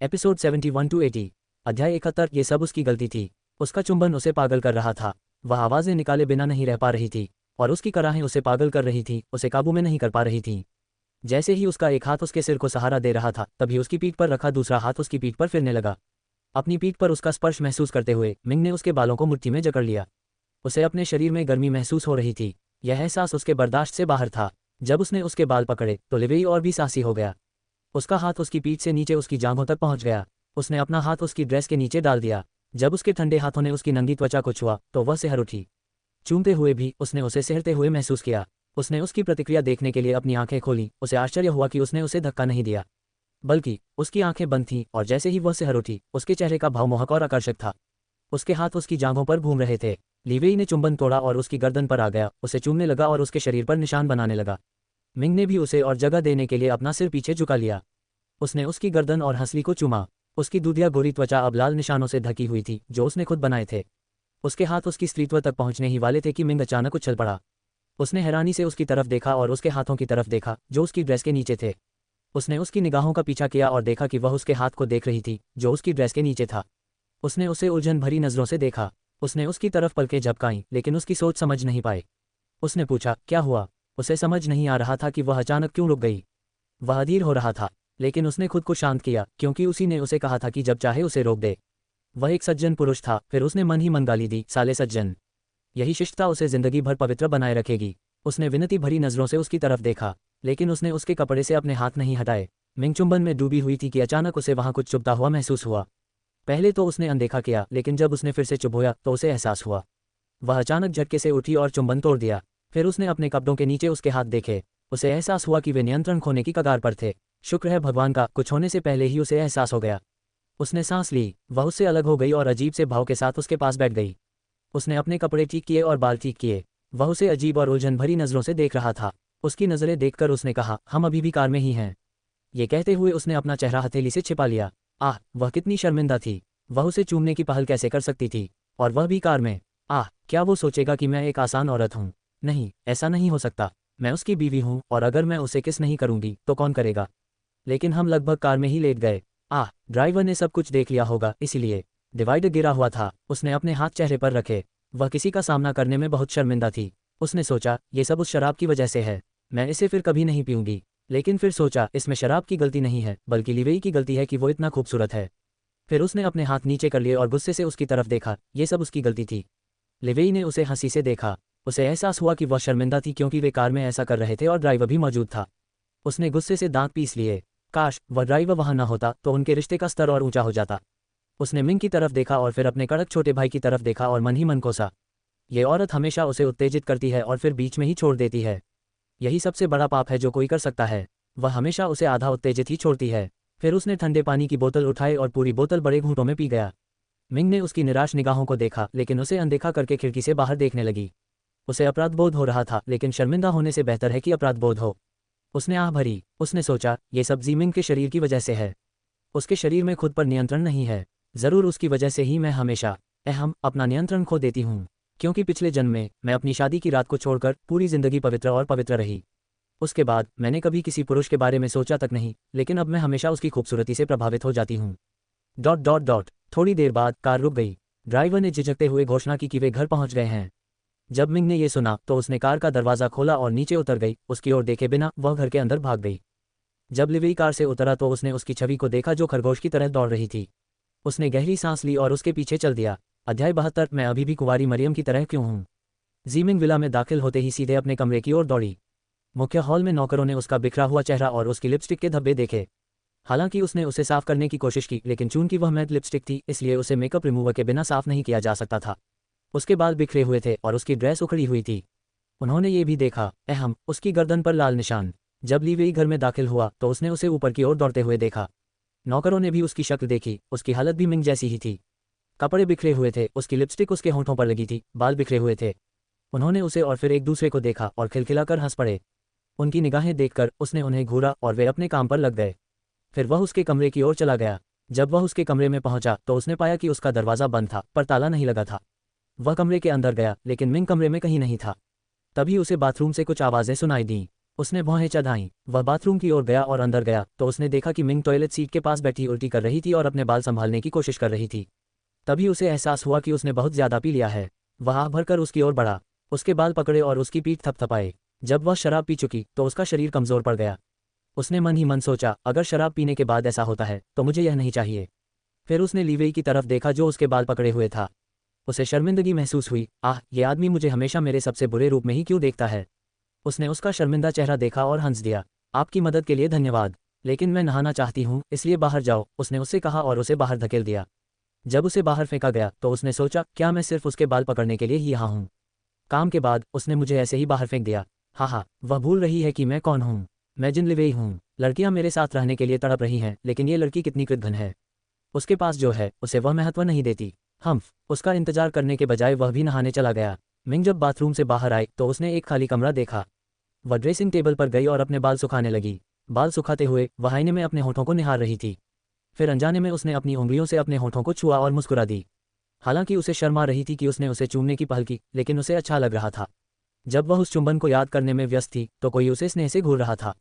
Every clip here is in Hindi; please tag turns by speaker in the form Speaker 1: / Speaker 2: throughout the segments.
Speaker 1: Episode 71 to 80। अध्याय 71। ये सब उसकी गलती थी। उसका चुंबन उसे पागल कर रहा था। वह आवाज़ें निकाले बिना नहीं रह पा रही थी और उसकी कराहें उसे पागल कर रही थी, उसे काबू में नहीं कर पा रही थी। जैसे ही उसका एक हाथ उसके सिर को सहारा दे रहा था, तभी उसकी पीठ पर रखा दूसरा हाथ उसकी पीठ पर फिरने लगा। अपनी पीठ पर उसका स्पर्श महसूस करते हुए मिंग ने उसके बालों को मुट्ठी में जकड़ लिया। उसे अपने शरीर में गर्मी महसूस हो रही थी। यह एहसास उसके बर्दाश्त से बाहर था। जब उसने उसके बाल पकड़े तो लिवेई और भी साहसी हो गया। उसका हाथ उसकी पीठ से नीचे उसकी जांघों तक पहुंच गया। उसने अपना हाथ उसकी ड्रेस के नीचे डाल दिया। जब उसके ठंडे हाथों ने उसकी नंगी त्वचा को छुआ तो वह सिहर उठी। चूमते हुए भी उसने उसे सिहरते हुए महसूस किया। उसने उसकी प्रतिक्रिया देखने के लिए अपनी आंखें खोली। उसे आश्चर्य हुआ कि उसने उसे धक्का नहीं दिया, बल्कि उसकी आंखें बंद थीं और जैसे ही वह सिहर उठी, उसके चेहरे का भाव मोहक और आकर्षक था। उसके हाथ उसकी जांघों पर घूम रहे थे। लिवेई ने चुंबन तोड़ा और उसकी गर्दन पर आ गया, उसे चूमने लगा और उसके शरीर पर निशान बनाने लगा। मिंग ने भी उसे और जगह देने के लिए अपना सिर पीछे झुका लिया। उसने उसकी गर्दन और हंसली को चूमा। उसकी दूधिया गोरी त्वचा अब लाल निशानों से ढकी हुई थी, जो उसने खुद बनाए थे। उसके हाथ उसकी स्त्रीत्व तक पहुंचने ही वाले थे कि मिंग अचानक उछल पड़ा। उसने हैरानी से उसकी तरफ देखा और उसके हाथों की तरफ देखा जो उसकी ड्रेस के नीचे थे। उसने उसकी निगाहों का पीछा किया और देखा कि वह उसके हाथ को देख रही थी जो उसकी ड्रेस के नीचे था। उसने उसे उलझन भरी नज़रों से देखा। उसने उसकी तरफ पलकें झपकाईं, लेकिन उसकी सोच समझ नहीं पाई। उसने पूछा, क्या हुआ? उसे समझ नहीं आ रहा था कि वह अचानक क्यों रुक गई। वह अधीर हो रहा था, लेकिन उसने खुद को शांत किया क्योंकि उसी ने उसे कहा था कि जब चाहे उसे रोक दे। वह एक सज्जन पुरुष था। फिर उसने मन ही मन गाली दी, साले सज्जन। यही शिष्टता उसे जिंदगी भर पवित्र बनाए रखेगी। उसने विनती भरी नज़रों से उसकी तरफ देखा, लेकिन उसने उसके कपड़े से अपने हाथ नहीं हटाए। मिंग चुंबन में डूबी हुई थी कि अचानक उसे वहां कुछ चुभता हुआ महसूस हुआ। पहले तो उसने अनदेखा किया, लेकिन जब उसने फिर से चुभोया तो उसे एहसास हुआ। वह अचानक झटके से उठी और चुंबन तोड़ दिया। फिर उसने अपने कपड़ों के नीचे उसके हाथ देखे। उसे एहसास हुआ कि वे नियंत्रण खोने की कगार पर थे। शुक्र है भगवान का, कुछ होने से पहले ही उसे एहसास हो गया। उसने सांस ली। वह उससे अलग हो गई और अजीब से भाव के साथ उसके पास बैठ गई। उसने अपने कपड़े ठीक किए और बाल ठीक किए। वह उसे अजीब और उलझन भरी नज़रों से देख रहा था। उसकी नज़रें देखकर उसने कहा, हम अभी भी कार में ही हैं। ये कहते हुए उसने अपना चेहरा हथेली से छिपा लिया। आह, वह कितनी शर्मिंदा थी। वह उसे चूमने की पहल कैसे कर सकती थी, और वह भी कार में। आह, क्या वो सोचेगा कि मैं एक आसान औरत हूँ? नहीं, ऐसा नहीं हो सकता। मैं उसकी बीवी हूँ और अगर मैं उसे किस नहीं करूँगी तो कौन करेगा? लेकिन हम लगभग कार में ही लेट गए। आह, ड्राइवर ने सब कुछ देख लिया होगा, इसीलिए डिवाइडर गिरा हुआ था। उसने अपने हाथ चेहरे पर रखे। वह किसी का सामना करने में बहुत शर्मिंदा थी। उसने सोचा, ये सब उस शराब की वजह से है। मैं इसे फिर कभी नहीं पीऊंगी। लेकिन फिर सोचा, इसमें शराब की गलती नहीं है, बल्कि लिवेई की गलती है कि वो इतना खूबसूरत है। फिर उसने अपने हाथ नीचे कर लिए और गुस्से से उसकी तरफ देखा। ये सब उसकी गलती थी। लिवेई ने उसे हंसी से देखा। उसे एहसास हुआ कि वह शर्मिंदा थी क्योंकि वे कार में ऐसा कर रहे थे और ड्राइवर भी मौजूद था। उसने गुस्से से दांत पीस लिए। काश वह ड्राइवर वहां न होता तो उनके रिश्ते का स्तर और ऊंचा हो जाता। उसने मिंग की तरफ देखा और फिर अपने कड़क छोटे भाई की तरफ देखा और मन ही मन कोसा। ये औरत हमेशा उसे उत्तेजित करती है और फिर बीच में ही छोड़ देती है। यही सबसे बड़ा पाप है जो कोई कर सकता है। वह हमेशा उसे आधा उत्तेजित ही छोड़ती है। फिर उसने ठंडे पानी की बोतल उठाई और पूरी बोतल बड़े घूंटों में पी गया। मिंग ने उसकी निराश निगाहों को देखा, लेकिन उसे अनदेखा करके खिड़की से बाहर देखने लगी। उसे अपराध बोध हो रहा था, लेकिन शर्मिंदा होने से बेहतर है कि अपराध बोध हो। उसने आह भरी। उसने सोचा, ये सब जीमिंग के शरीर की वजह से है। उसके शरीर में खुद पर नियंत्रण नहीं है। ज़रूर उसकी वजह से ही मैं हमेशा अपना नियंत्रण खो देती हूँ। क्योंकि पिछले जन्म में मैं अपनी शादी की रात को छोड़कर पूरी जिंदगी पवित्र और पवित्र रही। उसके बाद मैंने कभी किसी पुरुष के बारे में सोचा तक नहीं, लेकिन अब मैं हमेशा उसकी खूबसूरती से प्रभावित हो जाती हूँ। Dot dot dot. थोड़ी देर बाद कार रुक गई। ड्राइवर ने झिझकते हुए घोषणा की कि वे घर पहुंच गए हैं। जब मिंग ने यह सुना तो उसने कार का दरवाज़ा खोला और नीचे उतर गई। उसकी ओर देखे बिना वह घर के अंदर भाग गई। जब लिवेई कार से उतरा तो उसने उसकी छवि को देखा जो खरगोश की तरह दौड़ रही थी। उसने गहरी सांस ली और उसके पीछे चल दिया। अध्याय 72। मैं अभी भी कुंवारी मरियम की तरह क्यों हूँ? जीमिंग विला में दाखिल होते ही सीधे अपने कमरे की ओर दौड़ी। मुख्य हॉल में नौकरों ने उसका बिखरा हुआ चेहरा और उसकी लिपस्टिक के धब्बे देखे। हालांकि उसने उसे साफ करने की कोशिश की, लेकिन चूंकि वह मैट लिपस्टिक थी इसलिए उसे मेकअप रिमूवर के बिना साफ नहीं किया जा सकता था। उसके बाल बिखरे हुए थे और उसकी ड्रेस उखड़ी हुई थी। उन्होंने ये भी देखा, उसकी गर्दन पर लाल निशान। जब लिवेई घर में दाखिल हुआ तो उसने उसे ऊपर की ओर दौड़ते हुए देखा। नौकरों ने भी उसकी शक्ल देखी। उसकी हालत भी मिंग जैसी ही थी। कपड़े बिखरे हुए थे, उसकी लिपस्टिक उसके होंठों पर लगी थी, बाल बिखरे हुए थे। उन्होंने उसे और फिर एक दूसरे को देखा और खिलखिलाकर हंस पड़े। उनकी निगाहें देखकर उसने उन्हें घूरा और वे अपने काम पर लग गए। फिर वह उसके कमरे की ओर चला गया। जब वह उसके कमरे में पहुंचा तो उसने पाया कि उसका दरवाज़ा बंद था, पर ताला नहीं लगा था। वह कमरे के अंदर गया, लेकिन मिंग कमरे में कहीं नहीं था। तभी उसे बाथरूम से कुछ आवाज़ें सुनाई दीं। उसने भौहें चढ़ाईं। वह बाथरूम की ओर गया और अंदर गया तो उसने देखा कि मिंग टॉयलेट सीट के पास बैठी उल्टी कर रही थी और अपने बाल संभालने की कोशिश कर रही थी। तभी उसे एहसास हुआ कि उसने बहुत ज़्यादा पी लिया है। वह आह भरकर उसकी ओर बढ़ा, उसके बाल पकड़े और उसकी पीठ थपथपाए। जब वह शराब पी चुकी तो उसका शरीर कमज़ोर पड़ गया। उसने मन ही मन सोचा, अगर शराब पीने के बाद ऐसा होता है तो मुझे यह नहीं चाहिए। फिर उसने लीवेई की तरफ देखा जो उसके बाल पकड़े हुए था। उसे शर्मिंदगी महसूस हुई। आह, ये आदमी मुझे हमेशा मेरे सबसे बुरे रूप में ही क्यों देखता है। उसने उसका शर्मिंदा चेहरा देखा और हंस दिया। आपकी मदद के लिए धन्यवाद, लेकिन मैं नहाना चाहती हूँ, इसलिए बाहर जाओ, उसने उससे कहा और उसे बाहर धकेल दिया। जब उसे बाहर फेंका गया तो उसने सोचा, क्या मैं सिर्फ उसके बाल पकड़ने के लिए ही यहाँ हूँ। काम के बाद उसने मुझे ऐसे ही बाहर फेंक दिया। हाँ, वह भूल रही है कि मैं कौन हूँ। मैं जिन लिवेई हूँ। लड़कियाँ मेरे साथ रहने के लिए तड़प रही हैं, लेकिन ये लड़की कितनी कृतघ्न है। उसके पास जो है उसे वह महत्व नहीं देती। उसका इंतजार करने के बजाय वह भी नहाने चला गया। मिंग जब बाथरूम से बाहर आई तो उसने एक खाली कमरा देखा। वह ड्रेसिंग टेबल पर गई और अपने बाल सुखाने लगी। बाल सुखाते हुए वह आईने में अपने होठों को निहार रही थी। फिर अनजाने में उसने अपनी उंगलियों से अपने होठों को छुआ और मुस्कुरा दी। हालांकि उसे शर्म आ रही थी कि उसने उसे चूमने की पहल की, लेकिन उसे अच्छा लग रहा था। जब वह उस चुंबन को याद करने में व्यस्त थी तो कोई उसे स्नेह से घूर रहा था।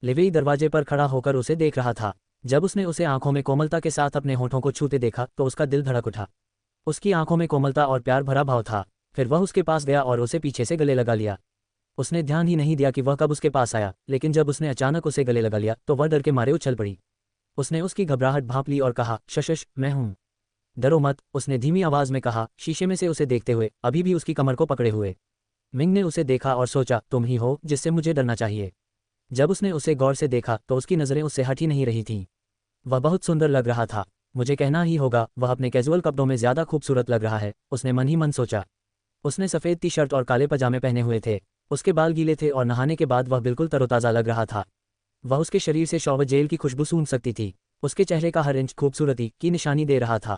Speaker 1: लिवेई दरवाजे पर खड़ा होकर उसे देख रहा था। जब उसने उसे आंखों में कोमलता के साथ अपने होठों को छूते देखा तो उसका दिल धड़क उठा। उसकी आंखों में कोमलता और प्यार भरा भाव था। फिर वह उसके पास गया और उसे पीछे से गले लगा लिया। उसने ध्यान ही नहीं दिया कि वह कब उसके पास आया, लेकिन जब उसने अचानक उसे गले लगा लिया तो वह डर के मारे उछल पड़ी। उसने उसकी घबराहट भांप ली और कहा, शश, मैं हूं, डरो मत, उसने धीमी आवाज में कहा, शीशे में से उसे देखते हुए, अभी भी उसकी कमर को पकड़े हुए। मिंग ने उसे देखा और सोचा, तुम ही हो जिससे मुझे डरना चाहिए। जब उसने उसे गौर से देखा तो उसकी नज़रें उससे हट ही नहीं रही थीं। वह बहुत सुंदर लग रहा था। मुझे कहना ही होगा, वह अपने कैजुअल कपड़ों में ज़्यादा खूबसूरत लग रहा है, उसने मन ही मन सोचा। उसने सफ़ेद टी शर्ट और काले पजामे पहने हुए थे। उसके बाल गीले थे और नहाने के बाद वह बिल्कुल तरोताज़ा लग रहा था। वह उसके शरीर से शॉवर जेल की खुशबू सूंघ सकती थी। उसके चेहरे का हर इंच खूबसूरती की निशानी दे रहा था।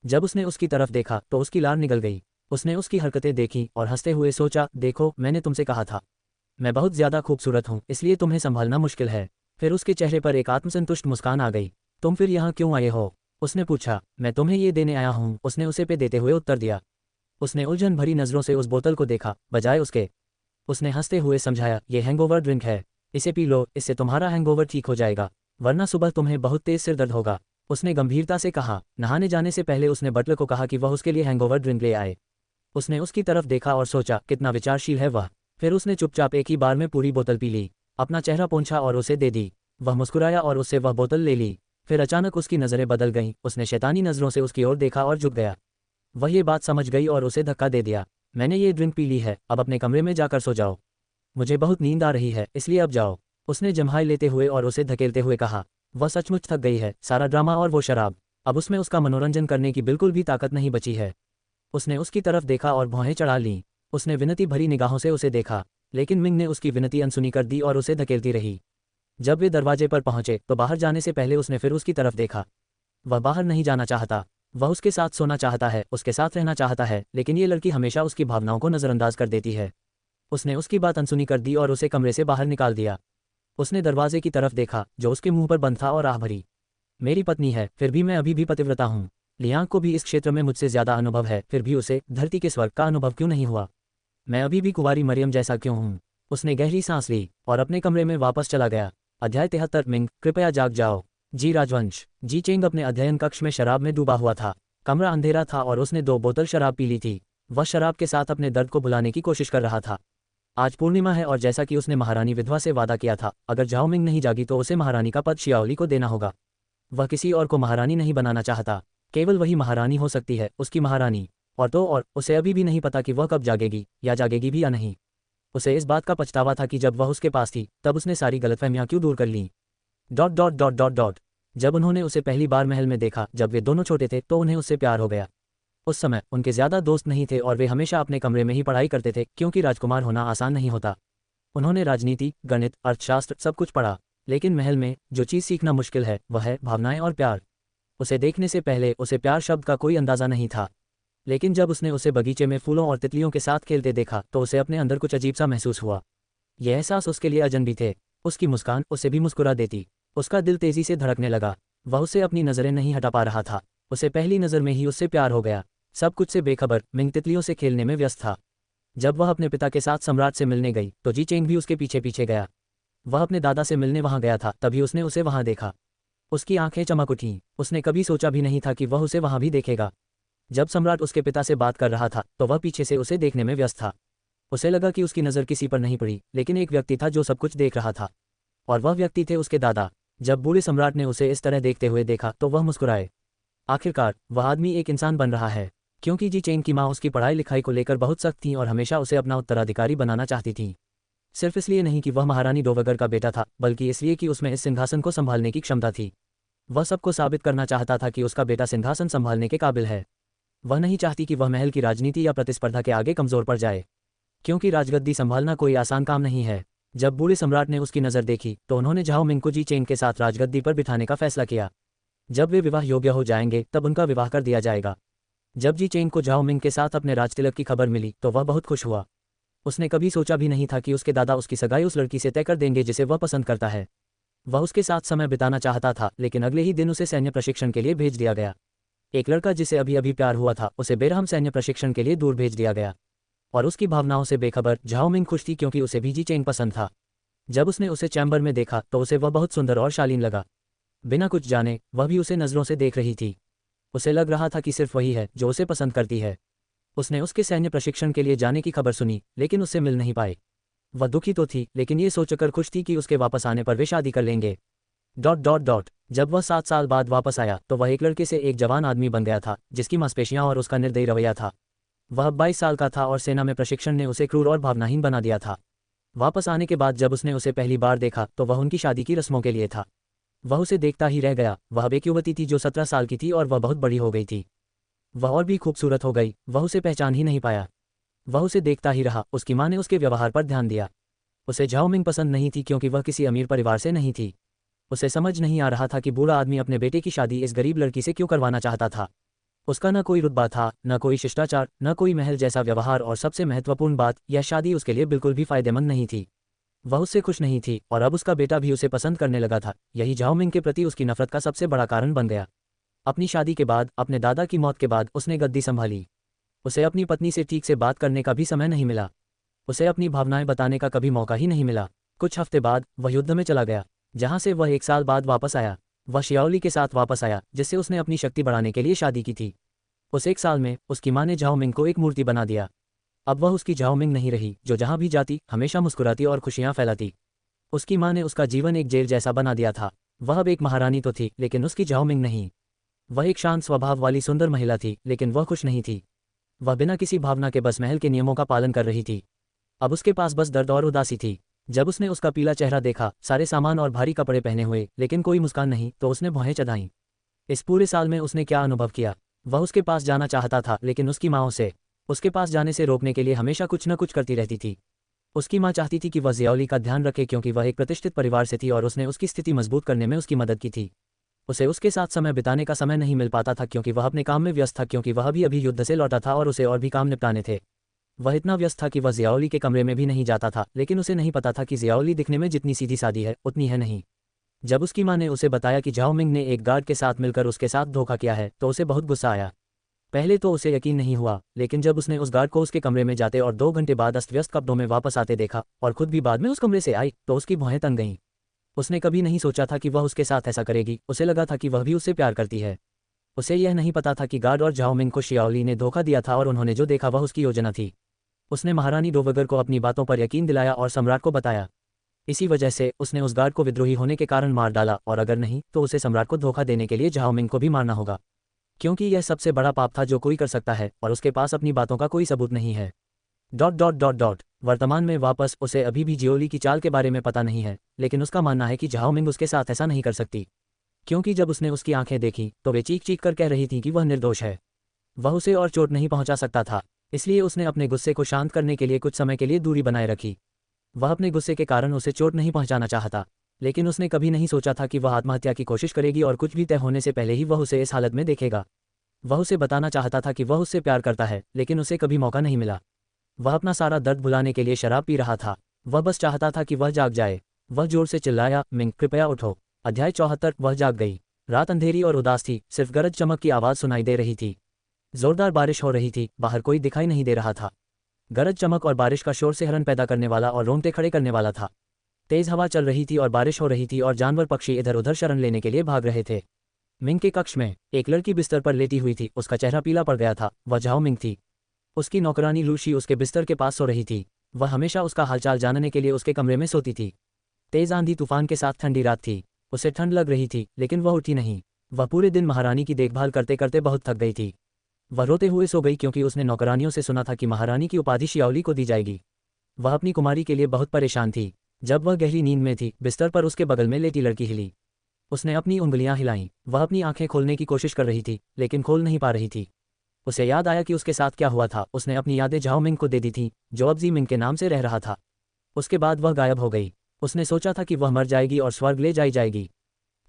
Speaker 1: जब उसने उसकी तरफ देखा तो उसकी लार निगल गई। उसने उसकी हरकतें देखी और हंसते हुए सोचा, देखो, मैंने तुमसे कहा था, मैं बहुत ज़्यादा खूबसूरत हूँ, इसलिए तुम्हें संभालना मुश्किल है। फिर उसके चेहरे पर एक आत्मसंतुष्ट मुस्कान आ गई। तुम फिर यहाँ क्यों आए हो? उसने पूछा। मैं तुम्हें ये देने आया हूँ, उसने उसे पे देते हुए उत्तर दिया। उसने उलझन भरी नज़रों से उस बोतल को देखा, बजाय उसके। उसने हंसते हुए समझाया, ये हैंगओवर ड्रिंक है, इसे पी लो, इससे तुम्हारा हैंगओवर ठीक हो जाएगा, वरना सुबह तुम्हें बहुत तेज सिर दर्द होगा। उसने गंभीरता से कहा। नहाने जाने से पहले उसने बटलर को कहा कि वह उसके लिए हैंगओवर ड्रिंक ले आए। उसने उसकी तरफ देखा और सोचा, कितना विचारशील है वह। फिर उसने चुपचाप एक ही बार में पूरी बोतल पी ली, अपना चेहरा पोंछा और उसे दे दी। वह मुस्कुराया और उससे वह बोतल ले ली। फिर अचानक उसकी नज़रें बदल गईं। उसने शैतानी नज़रों से उसकी ओर देखा और झुक गया। वह ये बात समझ गई और उसे धक्का दे दिया। मैंने ये ड्रिंक पी ली है, अब अपने कमरे में जाकर सो जाओ, मुझे बहुत नींद आ रही है, इसलिए अब जाओ, उसने जम्हाई लेते हुए और उसे धकेलते हुए कहा। वह सचमुच थक गई है, सारा ड्रामा और वो शराब, अब उसमें उसका मनोरंजन करने की बिल्कुल भी ताकत नहीं बची है। उसने उसकी तरफ देखा और भौहें चढ़ा लीं। उसने विनती भरी निगाहों से उसे देखा, लेकिन मिंग ने उसकी विनती अनसुनी कर दी और उसे धकेलती रही। जब वे दरवाजे पर पहुंचे तो बाहर जाने से पहले उसने फिर उसकी तरफ देखा। वह बाहर नहीं जाना चाहता, वह उसके साथ सोना चाहता है, उसके साथ रहना चाहता है, लेकिन ये लड़की हमेशा उसकी भावनाओं को नज़रअंदाज कर देती है। उसने उसकी बात अनसुनी कर दी और उसे कमरे से बाहर निकाल दिया। उसने दरवाजे की तरफ देखा जो उसके मुंह पर बंद था और आह भरी। मेरी पत्नी है, फिर भी मैं अभी भी पतिव्रता हूँ। लियांग को भी इस क्षेत्र में मुझसे ज़्यादा अनुभव है, फिर भी उसे धरती के स्वर्ग का अनुभव क्यों नहीं हुआ? मैं अभी भी कुंवारी मरियम जैसा क्यों हूँ? उसने गहरी सांस ली और अपने कमरे में वापस चला गया। अध्याय 73। मिंग, कृपया जाग जाओ। जी राजवंश। जी चेंग अपने अध्ययन कक्ष में शराब में डूबा हुआ था। कमरा अंधेरा था और उसने 2 बोतल शराब पी ली थी। वह शराब के साथ अपने दर्द को भुलाने की कोशिश कर रहा था। आज पूर्णिमा है और जैसा कि उसने महारानी विधवा से वादा किया था, अगर जाओ मिंग नहीं जागी तो उसे महारानी का पद शियाओली को देना होगा। वह किसी और को महारानी नहीं बनाना चाहता, केवल वही महारानी हो सकती है, उसकी महारानी। और उसे अभी भी नहीं पता कि वह कब जागेगी, या जागेगी भी या नहीं। उसे इस बात का पछतावा था कि जब वह उसके पास थी तब उसने सारी गलतफहमियां क्यों दूर कर लीं। ... जब उन्होंने उसे पहली बार महल में देखा जब वे दोनों छोटे थे तो उन्हें उससे प्यार हो गया। उस समय उनके ज़्यादा दोस्त नहीं थे और वे हमेशा अपने कमरे में ही पढ़ाई करते थे, क्योंकि राजकुमार होना आसान नहीं होता। उन्होंने राजनीति, गणित, अर्थशास्त्र सब कुछ पढ़ा, लेकिन महल में जो चीज़ सीखना मुश्किल है वह है भावनाएं और प्यार। उसे देखने से पहले उसे प्यार शब्द का कोई अंदाज़ा नहीं था, लेकिन जब उसने उसे बगीचे में फूलों और तितलियों के साथ खेलते देखा तो उसे अपने अंदर कुछ अजीब सा महसूस हुआ। यह एहसास उसके लिए अजनबी थे। उसकी मुस्कान उसे भी मुस्कुरा देती। उसका दिल तेजी से धड़कने लगा। वह उससे अपनी नज़रें नहीं हटा पा रहा था। उसे पहली नज़र में ही उससे प्यार हो गया। सब कुछ से बेखबर मिंग तितलियों से खेलने में व्यस्त था। जब वह अपने पिता के साथ सम्राट से मिलने गई तो जी चेंग भी उसके पीछे पीछे गया। वह अपने दादा से मिलने वहां गया था, तभी उसने उसे वहां देखा। उसकी आंखें चमक उठीं। उसने कभी सोचा भी नहीं था कि वह उसे वहां भी देखेगा। जब सम्राट उसके पिता से बात कर रहा था तो वह पीछे से उसे देखने में व्यस्त था। उसे लगा कि उसकी नज़र किसी पर नहीं पड़ी, लेकिन एक व्यक्ति था जो सब कुछ देख रहा था, और वह व्यक्ति थे उसके दादा। जब बूढ़े सम्राट ने उसे इस तरह देखते हुए देखा तो वह मुस्कुराए। आखिरकार वह आदमी एक इंसान बन रहा है, क्योंकि जी चेन की माँ उसकी पढ़ाई लिखाई को लेकर बहुत सख्त थीं और हमेशा उसे अपना उत्तराधिकारी बनाना चाहती थीं। सिर्फ इसलिए नहीं कि वह महारानी डोवगर का बेटा था, बल्कि इसलिए कि उसमें इस सिंहासन को संभालने की क्षमता थी। वह सबको साबित करना चाहता था कि उसका बेटा सिंहासन संभालने के काबिल है। वह नहीं चाहती कि वह महल की राजनीति या प्रतिस्पर्धा के आगे कमजोर पड़ जाए, क्योंकि राजगद्दी संभालना कोई आसान काम नहीं है। जब बूढ़े सम्राट ने उसकी नज़र देखी तो उन्होंने झाओ मिंग को जी चेन के साथ राजगद्दी पर बिठाने का फैसला किया। जब वे विवाह योग्य हो जाएंगे तब उनका विवाह कर दिया जाएगा। जब जी चेन को झाओ मिंग के साथ अपने राजतिलक की खबर मिली तो वह बहुत खुश हुआ। उसने कभी सोचा भी नहीं था कि उसके दादा उसकी सगाई उस लड़की से तय कर देंगे जिसे वह पसंद करता है। वह उसके साथ समय बिताना चाहता था, लेकिन अगले ही दिन उसे सैन्य प्रशिक्षण के लिए भेज दिया गया। एक लड़का जिसे अभी अभी प्यार हुआ था उसे बेरहम सैन्य प्रशिक्षण के लिए दूर भेज दिया गया, और उसकी भावनाओं से बेखबर झाओ मिंग खुश थी क्योंकि उसे भी जी चेन पसंद था। जब उसने उसे चैम्बर में देखा तो उसे वह बहुत सुंदर और शालीन लगा। बिना कुछ जाने वह भी उसे नज़रों से देख रही थी। उसे लग रहा था कि सिर्फ वही है जो उसे पसंद करती है। उसने उसके सैन्य प्रशिक्षण के लिए जाने की खबर सुनी, लेकिन उससे मिल नहीं पाए। वह दुखी तो थी, लेकिन ये सोचकर खुश थी कि उसके वापस आने पर वे शादी कर लेंगे। जब वह 7 साल बाद वापस आया तो वह एक लड़के से एक जवान आदमी बन गया था, जिसकी मांसपेशियां और उसका निर्दयी रवैया था। वह 22 साल का था और सेना में प्रशिक्षण ने उसे क्रूर और भावनाहीन बना दिया था। वापस आने के बाद जब उसने उसे पहली बार देखा तो वह उनकी शादी की रस्मों के लिए था। वह उसे देखता ही रह गया। वह अब एक युवती थी जो 17 साल की थी और वह बहुत बड़ी हो गई थी। वह और भी खूबसूरत हो गई। वह उसे पहचान ही नहीं पाया। वह उसे देखता ही रहा। उसकी माँ ने उसके व्यवहार पर ध्यान दिया। उसे झाओ मिंग पसंद नहीं थी क्योंकि वह किसी अमीर परिवार से नहीं थी। उसे समझ नहीं आ रहा था कि बूढ़ा आदमी अपने बेटे की शादी इस गरीब लड़की से क्यों करवाना चाहता था। उसका न कोई रुतबा था, न कोई शिष्टाचार, न कोई महल जैसा व्यवहार, और सबसे महत्वपूर्ण बात, यह शादी उसके लिए बिल्कुल भी फायदेमंद नहीं थी। वह उससे खुश नहीं थी और अब उसका बेटा भी उसे पसंद करने लगा था। यही झाओ मिंग के प्रति उसकी नफरत का सबसे बड़ा कारण बन गया। अपनी शादी के बाद, अपने दादा की मौत के बाद उसने गद्दी संभाली। उसे अपनी पत्नी से ठीक से बात करने का भी समय नहीं मिला। उसे अपनी भावनाएं बताने का कभी मौका ही नहीं मिला। कुछ हफ्ते बाद वह युद्ध में चला गया, जहां से वह 1 साल बाद वापस आया। वह शियाओली के साथ वापस आया, जिससे उसने अपनी शक्ति बढ़ाने के लिए शादी की थी। उस 1 साल में उसकी माँ ने झाओ मिंग को एक मूर्ति बना दिया। अब वह उसकी झाओ मिंग नहीं रही, जो जहां भी जाती हमेशा मुस्कुराती और खुशियां फैलाती। उसकी माँ ने उसका जीवन एक जेल जैसा बना दिया था। वह अब एक महारानी तो थी, लेकिन उसकी झाओ मिंग नहीं। वह एक शांत स्वभाव वाली सुंदर महिला थी, लेकिन वह खुश नहीं थी। वह बिना किसी भावना के बस महल के नियमों का पालन कर रही थी। अब उसके पास बस दर्द और उदासी थी। जब उसने उसका पीला चेहरा देखा, सारे सामान और भारी कपड़े पहने हुए, लेकिन कोई मुस्कान नहीं, तो उसने भौहें चढ़ाईं। इस पूरे साल में उसने क्या अनुभव किया। वह उसके पास जाना चाहता था, लेकिन उसकी माँ उसे उसके पास जाने से रोकने के लिए हमेशा कुछ न कुछ करती रहती थी। उसकी माँ चाहती थी कि वह ज़ियाओली का ध्यान रखे, क्योंकि वह एक प्रतिष्ठित परिवार से थी और उसने उसकी स्थिति मजबूत करने में उसकी मदद की थी। उसे उसके साथ समय बिताने का समय नहीं मिल पाता था, क्योंकि वह अपने काम में व्यस्त था, क्योंकि वह अभी युद्ध से लौटा था और उसे और भी काम निपटाने थे। वह इतना व्यस्त था कि वह ज़ियाओली के कमरे में भी नहीं जाता था, लेकिन उसे नहीं पता था कि ज़ियाओली दिखने में जितनी सीधी सादी है उतनी है नहीं। जब उसकी माँ ने उसे बताया कि झाओ मिंग ने एक गार्ड के साथ मिलकर उसके साथ धोखा किया है, तो उसे बहुत गुस्सा आया। पहले तो उसे यकीन नहीं हुआ, लेकिन जब उसने उस गार्ड को उसके कमरे में जाते और 2 घंटे बाद अस्त व्यस्त कपड़ों में वापस आते देखा, और खुद भी बाद में उस कमरे से आई, तो उसकी भौहें तन गईं। उसने कभी नहीं सोचा था कि वह उसके साथ ऐसा करेगी। उसे लगा था कि वह भी उससे प्यार करती है। उसे यह नहीं पता था कि गार्ड और झाओ मिंग को शियाओली ने धोखा दिया था और उन्होंने जो देखा वह उसकी योजना थी। उसने महारानी डोवगर को अपनी बातों पर यकीन दिलाया और सम्राट को बताया। इसी वजह से उसने उस गार्ड को विद्रोही होने के कारण मार डाला, और अगर नहीं तो उसे सम्राट को धोखा देने के लिए झाओ मिंग को भी मारना होगा, क्योंकि यह सबसे बड़ा पाप था जो कोई कर सकता है, और उसके पास अपनी बातों का कोई सबूत नहीं है। वर्तमान में वापस उसे अभी भी जियोली की चाल के बारे में पता नहीं है, लेकिन उसका मानना है कि झाओ मिंग उसके साथ ऐसा नहीं कर सकती, क्योंकि जब उसने उसकी आंखें देखी तो वे चीख चीख कर कह रही थीं कि वह निर्दोष है। वह उसे और चोट नहीं पहुंचा सकता था, इसलिए उसने अपने गुस्से को शांत करने के लिए कुछ समय के लिए दूरी बनाए रखी। वह अपने गुस्से के कारण उसे चोट नहीं पहुंचाना चाहता, लेकिन उसने कभी नहीं सोचा था कि वह आत्महत्या की कोशिश करेगी और कुछ भी तय होने से पहले ही वह उसे इस हालत में देखेगा। वह उसे बताना चाहता था कि वह उससे प्यार करता है, लेकिन उसे कभी मौका नहीं मिला। वह अपना सारा दर्द भुलाने के लिए शराब पी रहा था। वह बस चाहता था कि वह जाग जाए। वह जोर से चिल्लाया, मिंग कृपया उठो। अध्याय 74। वह जाग गई। रात अंधेरी और उदास थी, सिर्फ गरज चमक की आवाज़ सुनाई दे रही थी। जोरदार बारिश हो रही थी, बाहर कोई दिखाई नहीं दे रहा था। गरज चमक और बारिश का शोर से हरन पैदा करने वाला और रोंगटे खड़े करने वाला था। तेज हवा चल रही थी और बारिश हो रही थी और जानवर पक्षी इधर उधर शरण लेने के लिए भाग रहे थे। मिंग के कक्ष में एक लड़की बिस्तर पर लेटी हुई थी। उसका चेहरा पीला पड़ गया था। वह झाओ मिंग थी। उसकी नौकरानी लूशी उसके बिस्तर के पास सो रही थी। वह हमेशा उसका हालचाल जानने के लिए उसके कमरे में सोती थी। तेज आंधी तूफान के साथ ठंडी रात थी। उसे ठंड लग रही थी लेकिन वह उठी नहीं। वह पूरे दिन महारानी की देखभाल करते करते बहुत थक गई थी। वह रोते हुए सो गई क्योंकि उसने नौकरानियों से सुना था कि महारानी की उपाधि शियावली को दी जाएगी। वह अपनी कुमारी के लिए बहुत परेशान थी। जब वह गहरी नींद में थी, बिस्तर पर उसके बगल में लेटी लड़की हिली। उसने अपनी उंगलियां हिलाईं। वह अपनी आंखें खोलने की कोशिश कर रही थी लेकिन खोल नहीं पा रही थी। उसे याद आया कि उसके साथ क्या हुआ था। उसने अपनी यादें झाओ मिंग को दे दी थीं, जो अब जी मिंग के नाम से रह रहा था। उसके बाद वह गायब हो गई। उसने सोचा था कि वह मर जाएगी और स्वर्ग ले जाई जाएगी।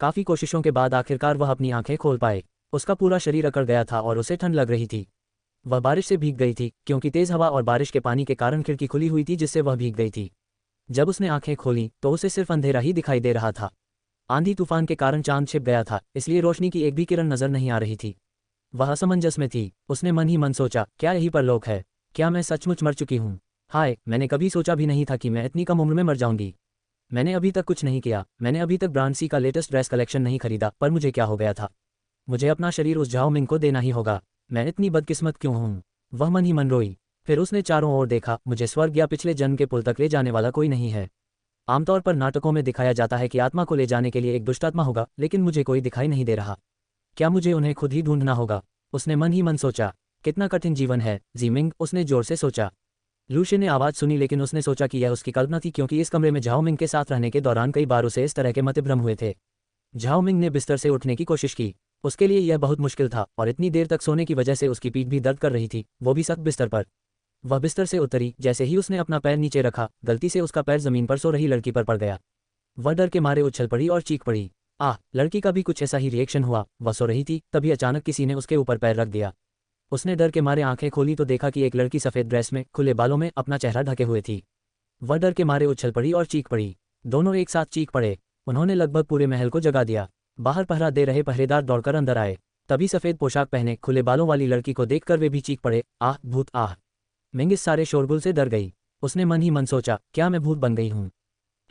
Speaker 1: काफ़ी कोशिशों के बाद आखिरकार वह अपनी आंखें खोल पाए। उसका पूरा शरीर अकड़ गया था और उसे ठंड लग रही थी। वह बारिश से भीग गई थी क्योंकि तेज़ हवा और बारिश के पानी के कारण खिड़की खुली हुई थी जिससे वह भीग गई थी। जब उसने आंखें खोली तो उसे सिर्फ अंधेरा ही दिखाई दे रहा था। आंधी तूफान के कारण चांद छिप गया था, इसलिए रोशनी की एक भी किरण नजर नहीं आ रही थी। वह असमंजस में थी। उसने मन ही मन सोचा, क्या यही परलोक है? क्या मैं सचमुच मर चुकी हूँ? हाय, मैंने कभी सोचा भी नहीं था कि मैं इतनी कम उम्र में मर जाऊंगी। मैंने अभी तक कुछ नहीं किया। मैंने अभी तक ब्रांड का लेटेस्ट ड्रेस कलेक्शन नहीं खरीदा, पर मुझे क्या हो गया था? मुझे अपना शरीर उस झाओ मिंग को देना ही होगा। मैं इतनी बदकिस्मत क्यों हूँ? वह मन ही मन रोई। फिर उसने चारों ओर देखा। मुझे स्वर्ग या पिछले जन्म के पुल तक ले जाने वाला कोई नहीं है। आमतौर पर नाटकों में दिखाया जाता है कि आत्मा को ले जाने के लिए एक दुष्ट आत्मा होगा, लेकिन मुझे कोई दिखाई नहीं दे रहा। क्या मुझे उन्हें खुद ही ढूंढना होगा? उसने मन ही मन सोचा। कितना कठिन जीवन है जी मिंग, उसने जोर से सोचा। लूशी ने आवाज़ सुनी लेकिन उसने सोचा कि यह उसकी कल्पना थी क्योंकि इस कमरे में झाओ मिंग के साथ रहने के दौरान कई बार उसे इस तरह के मतिभ्रम हुए थे। झाओ मिंग ने बिस्तर से उठने की कोशिश की। उसके लिए यह बहुत मुश्किल था और इतनी देर तक सोने की वजह से उसकी पीठ भी दर्द कर रही थी, वो भी सख्त बिस्तर पर। वह बिस्तर से उतरी। जैसे ही उसने अपना पैर नीचे रखा, गलती से उसका पैर जमीन पर सो रही लड़की पर पड़ गया। वह डर के मारे उछल पड़ी और चीख पड़ी। आह! लड़की का भी कुछ ऐसा ही रिएक्शन हुआ। वह सो रही थी, तभी अचानक किसी ने उसके ऊपर पैर रख दिया। उसने डर के मारे आंखें खोली तो देखा कि एक लड़की सफ़ेद ड्रेस में, खुले बालों में, अपना चेहरा ढके हुए थी। वह डर के मारे उछल पड़ी और चीख पड़ी। दोनों एक साथ चीख पड़े। उन्होंने लगभग पूरे महल को जगा दिया। बाहर पहरा दे रहे पहरेदार दौड़कर अंदर आए। तभी सफ़ेद पोशाक पहने, खुले बालों वाली लड़की को देखकर वे भी चीख पड़े, आह भूत आह! मिंग इस सारे शोरगुल से डर गई। उसने मन ही मन सोचा, क्या मैं भूत बन गई हूँ?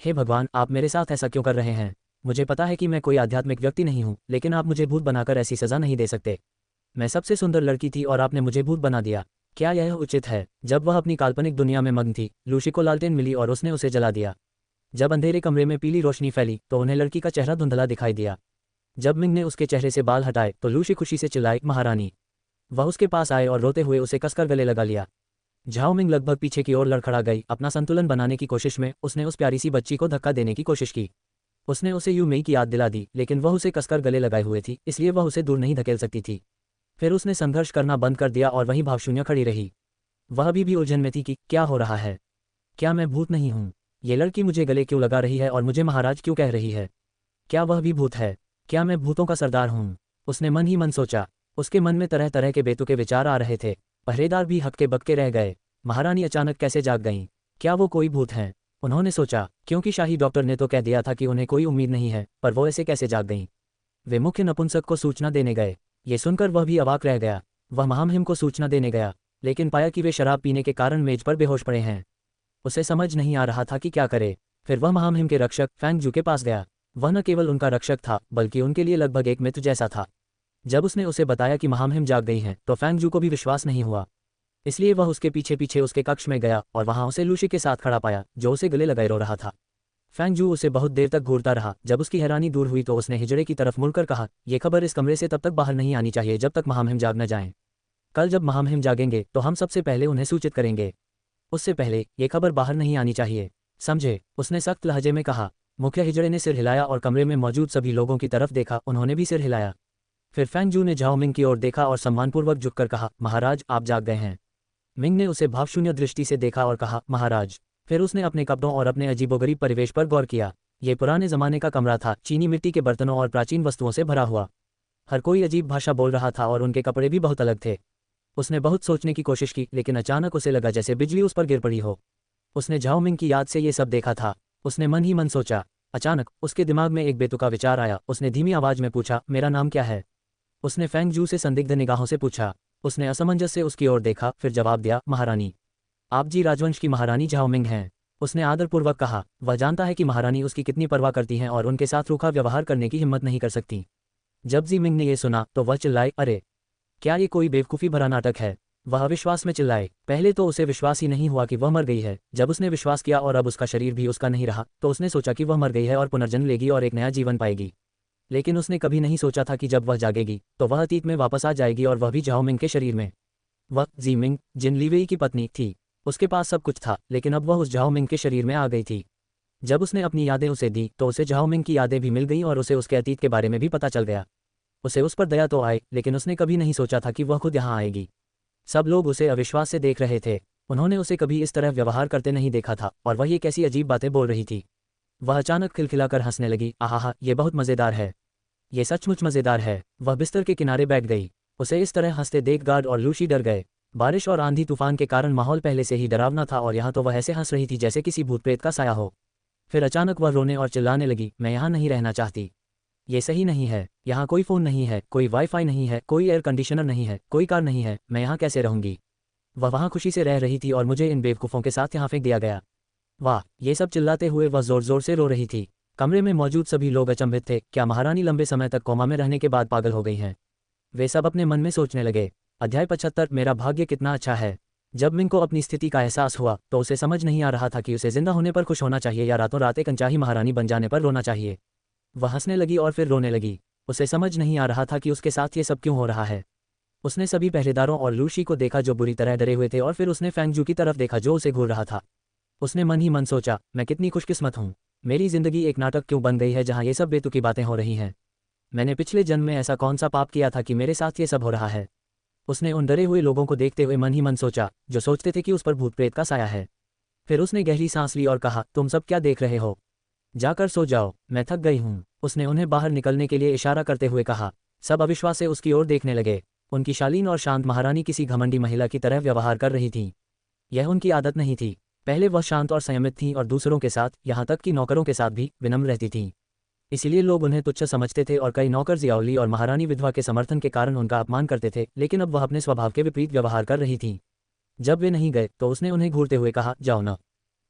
Speaker 1: हे भगवान, आप मेरे साथ ऐसा क्यों कर रहे हैं? मुझे पता है कि मैं कोई आध्यात्मिक व्यक्ति नहीं हूँ, लेकिन आप मुझे भूत बनाकर ऐसी सज़ा नहीं दे सकते। मैं सबसे सुंदर लड़की थी और आपने मुझे भूत बना दिया। क्या यह उचित है? जब वह अपनी काल्पनिक दुनिया में मग्न थी, लूशी को लालटेन मिली और उसने उसे जला दिया। जब अंधेरे कमरे में पीली रोशनी फैली तो उन्हें लड़की का चेहरा धुंधला दिखाई दिया। जब मिंग ने उसके चेहरे से बाल हटाए तो लूशी खुशी से चिल्लाई, महारानी! वह उसके पास आए और रोते हुए उसे कसकर गले लगा लिया। झाओ मिंग लगभग पीछे की ओर लड़खड़ा गई। अपना संतुलन बनाने की कोशिश में उसने उस प्यारी सी बच्ची को धक्का देने की कोशिश की। उसने उसे यू मई की याद दिला दी, लेकिन वह उसे कसकर गले लगाए हुए थी, इसलिए वह उसे दूर नहीं धकेल सकती थी। फिर उसने संघर्ष करना बंद कर दिया और वहीं भावशून्य खड़ी रही। वह अभी भी उलझन में थी कि क्या हो रहा है? क्या मैं भूत नहीं हूँ? ये लड़की मुझे गले क्यों लगा रही है और मुझे महाराज क्यों कह रही है? क्या वह भी भूत है? क्या मैं भूतों का सरदार हूँ? उसने मन ही मन सोचा। उसके मन में तरह तरह के बेतुके विचार आ रहे थे। पहरेदार भी हक्के बक्के रह गए। महारानी अचानक कैसे जाग गईं? क्या वो कोई भूत हैं? उन्होंने सोचा, क्योंकि शाही डॉक्टर ने तो कह दिया था कि उन्हें कोई उम्मीद नहीं है, पर वो ऐसे कैसे जाग गईं? वे मुख्य नपुंसक को सूचना देने गए। ये सुनकर वह भी अवाक रह गया। वह महामहिम को सूचना देने गया, लेकिन पाया कि वे शराब पीने के कारण मेज पर बेहोश पड़े हैं। उसे समझ नहीं आ रहा था कि क्या करे। फिर वह महामहिम के रक्षक फैंग जू के पास गया। वह न केवल उनका रक्षक था, बल्कि उनके लिए लगभग एक मित्र जैसा था। जब उसने उसे बताया कि महामहिम जाग गई हैं, तो फैंग जू को भी विश्वास नहीं हुआ। इसलिए वह उसके पीछे पीछे उसके कक्ष में गया और वहां उसे लूशी के साथ खड़ा पाया, जो उसे गले लगाए रो रहा था। फैंग जू उसे बहुत देर तक घूरता रहा। जब उसकी हैरानी दूर हुई तो उसने हिजड़े की तरफ मुड़कर कहा, यह खबर इस कमरे से तब तक बाहर नहीं आनी चाहिए जब तक महामहिम जाग न जाएं। कल जब महामहिम जागेंगे तो हम सबसे पहले उन्हें सूचित करेंगे। उससे पहले ये खबर बाहर नहीं आनी चाहिए, समझे? उसने सख्त लहजे में कहा। मुखिया हिजड़े ने सिर हिलाया और कमरे में मौजूद सभी लोगों की तरफ देखा। उन्होंने भी सिर हिलाया। फिर फैंग जू ने झाओ मिंग की ओर देखा और सम्मानपूर्वक झुककर कहा, महाराज आप जाग गए हैं। मिंग ने उसे भावशून्य दृष्टि से देखा और कहा, महाराज। फिर उसने अपने कपड़ों और अपने अजीबोगरीब परिवेश पर गौर किया। ये पुराने जमाने का कमरा था, चीनी मिट्टी के बर्तनों और प्राचीन वस्तुओं से भरा हुआ। हर कोई अजीब भाषा बोल रहा था और उनके कपड़े भी बहुत अलग थे। उसने बहुत सोचने की कोशिश की, लेकिन अचानक उसे लगा जैसे बिजली उस पर गिर पड़ी हो। उसने झाओ मिंग की याद से ये सब देखा था। उसने मन ही मन सोचा। अचानक उसके दिमाग में एक बेतुका विचार आया। उसने धीमी आवाज में पूछा, मेरा नाम क्या है? उसने फैंग जू से संदिग्ध निगाहों से पूछा। उसने असमंजस से उसकी ओर देखा, फिर जवाब दिया, महारानी। आप जी राजवंश की महारानी झाओ मिंग हैं। उसने आदरपूर्वक कहा। वह जानता है कि महारानी उसकी कितनी परवाह करती हैं और उनके साथ रूखा व्यवहार करने की हिम्मत नहीं कर सकती। जब जी मिंग ने यह सुना तो वह चिल्लाई, अरे क्या ये कोई बेवकूफ़ी भरा नाटक है। वह अविश्वास में चिल्लाए। पहले तो उसे विश्वास ही नहीं हुआ कि वह मर गई है। जब उसने विश्वास किया और अब उसका शरीर भी उसका नहीं रहा तो उसने सोचा कि वह मर गई है और पुनर्जन्म लेगी और एक नया जीवन पाएगी। लेकिन उसने कभी नहीं सोचा था कि जब वह जागेगी तो वह अतीत में वापस आ जाएगी और वह भी झाओ मिंग के शरीर में। वह जी मिंग, जिन लीवेई की पत्नी थी, उसके पास सब कुछ था, लेकिन अब वह उस झाओ मिंग के शरीर में आ गई थी। जब उसने अपनी यादें उसे दी तो उसे झाओ मिंग की यादें भी मिल गईं और उसे उसके अतीत के बारे में भी पता चल गया। उसे उस पर दया तो आए, लेकिन उसने कभी नहीं सोचा था कि वह खुद यहाँ आएगी। सब लोग उसे अविश्वास से देख रहे थे। उन्होंने उसे कभी इस तरह व्यवहार करते नहीं देखा था और वह ये कैसी अजीब बातें बोल रही थी। वह अचानक खिलखिलाकर हंसने लगी। आहा, ये बहुत मज़ेदार है, ये सचमुच मज़ेदार है। वह बिस्तर के किनारे बैठ गई। उसे इस तरह हंसते देख गार्ड और लूसी डर गए। बारिश और आंधी तूफान के कारण माहौल पहले से ही डरावना था और यहाँ तो वह ऐसे हंस रही थी जैसे किसी भूत प्रेत का साया हो। फिर अचानक वह रोने और चिल्लाने लगी, मैं यहाँ नहीं रहना चाहती। ये सही नहीं है। यहाँ कोई फ़ोन नहीं है, कोई वाईफाई नहीं है, कोई एयर कंडीशनर नहीं है, कोई कार नहीं है। मैं यहाँ कैसे रहूँगी। वह वहाँ खुशी से रह रही थी और मुझे इन बेवकूफ़ों के साथ यहाँ फेंक दिया गया। वाह, ये सब चिल्लाते हुए वह ज़ोर ज़ोर से रो रही थी। कमरे में मौजूद सभी लोग अचंभित थे। क्या महारानी लंबे समय तक कोमा में रहने के बाद पागल हो गई हैं। वे सब अपने मन में सोचने लगे। अध्याय 75। मेरा भाग्य कितना अच्छा है। जब मिंग को अपनी स्थिति का एहसास हुआ तो उसे समझ नहीं आ रहा था कि उसे जिंदा होने पर खुश होना चाहिए या रातों रात एक अनचाही महारानी बन जाने पर रोना चाहिए। वह हंसने लगी और फिर रोने लगी। उसे समझ नहीं आ रहा था कि उसके साथ ये सब क्यों हो रहा है। उसने सभी पहरेदारों और लूशी को देखा जो बुरी तरह डरे हुए थे और फिर उसने फैंगजू की तरफ देखा जो उसे घूर रहा था। उसने मन ही मन सोचा, मैं कितनी खुशकिस्मत हूँ। मेरी जिंदगी एक नाटक क्यों बन गई है जहाँ ये सब बेतुकी बातें हो रही हैं। मैंने पिछले जन्म में ऐसा कौन सा पाप किया था कि मेरे साथ ये सब हो रहा है। उसने उन डरे हुए लोगों को देखते हुए मन ही मन सोचा जो सोचते थे कि उस पर भूत प्रेत का साया है। फिर उसने गहरी सांस ली और कहा, तुम सब क्या देख रहे हो, जाकर सो जाओ, मैं थक गई हूँ। उसने उन्हें बाहर निकलने के लिए इशारा करते हुए कहा। सब अविश्वास से उसकी ओर देखने लगे। उनकी शालीन और शांत महारानी किसी घमंडी महिला की तरह व्यवहार कर रही थी। यह उनकी आदत नहीं थी। पहले वह शांत और संयमित थीं और दूसरों के साथ, यहाँ तक कि नौकरों के साथ भी विनम्र रहती थीं। इसीलिए लोग उन्हें तुच्छ समझते थे और कई नौकर जियाउली और महारानी विधवा के समर्थन के कारण उनका अपमान करते थे। लेकिन अब वह अपने स्वभाव के विपरीत व्यवहार कर रही थी। जब वे नहीं गए तो उसने उन्हें घूरते हुए कहा, जाओ न।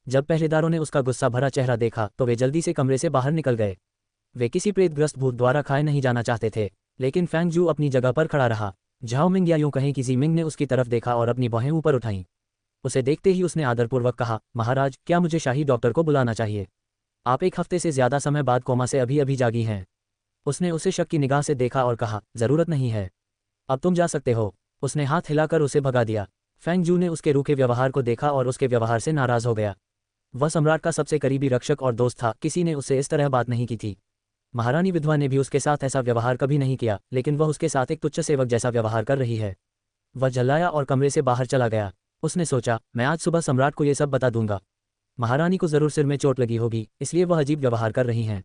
Speaker 1: जब पहरेदारों ने उसका गुस्सा भरा चेहरा देखा तो वे जल्दी से कमरे से बाहर निकल गए। वे किसी प्रेतग्रस्त भूत द्वारा खाए नहीं जाना चाहते थे। लेकिन फैंगजू अपनी जगह पर खड़ा रहा। झाओ मिंग या यूं कहें कि जी मिंग ने उसकी तरफ देखा और अपनी बाहें ऊपर उठाईं। उसे देखते ही उसने आदरपूर्वक कहा, महाराज, क्या मुझे शाही डॉक्टर को बुलाना चाहिए। आप एक हफ्ते से ज़्यादा समय बाद कोमा से अभी अभी जागी हैं। उसने उसे शक की निगाह से देखा और कहा, ज़रूरत नहीं है, अब तुम जा सकते हो। उसने हाथ हिलाकर उसे भगा दिया। फैंगजू ने उसके रूखे व्यवहार को देखा और उसके व्यवहार से नाराज़ हो गया। वह सम्राट का सबसे करीबी रक्षक और दोस्त था, किसी ने उससे इस तरह बात नहीं की थी। महारानी विधवा ने भी उसके साथ ऐसा व्यवहार कभी नहीं किया, लेकिन वह उसके साथ एक तुच्छ सेवक जैसा व्यवहार कर रही है। वह झल्लाया और कमरे से बाहर चला गया। उसने सोचा, मैं आज सुबह सम्राट को ये सब बता दूंगा। महारानी को जरूर सिर में चोट लगी होगी, इसलिए वह अजीब व्यवहार कर रही हैं।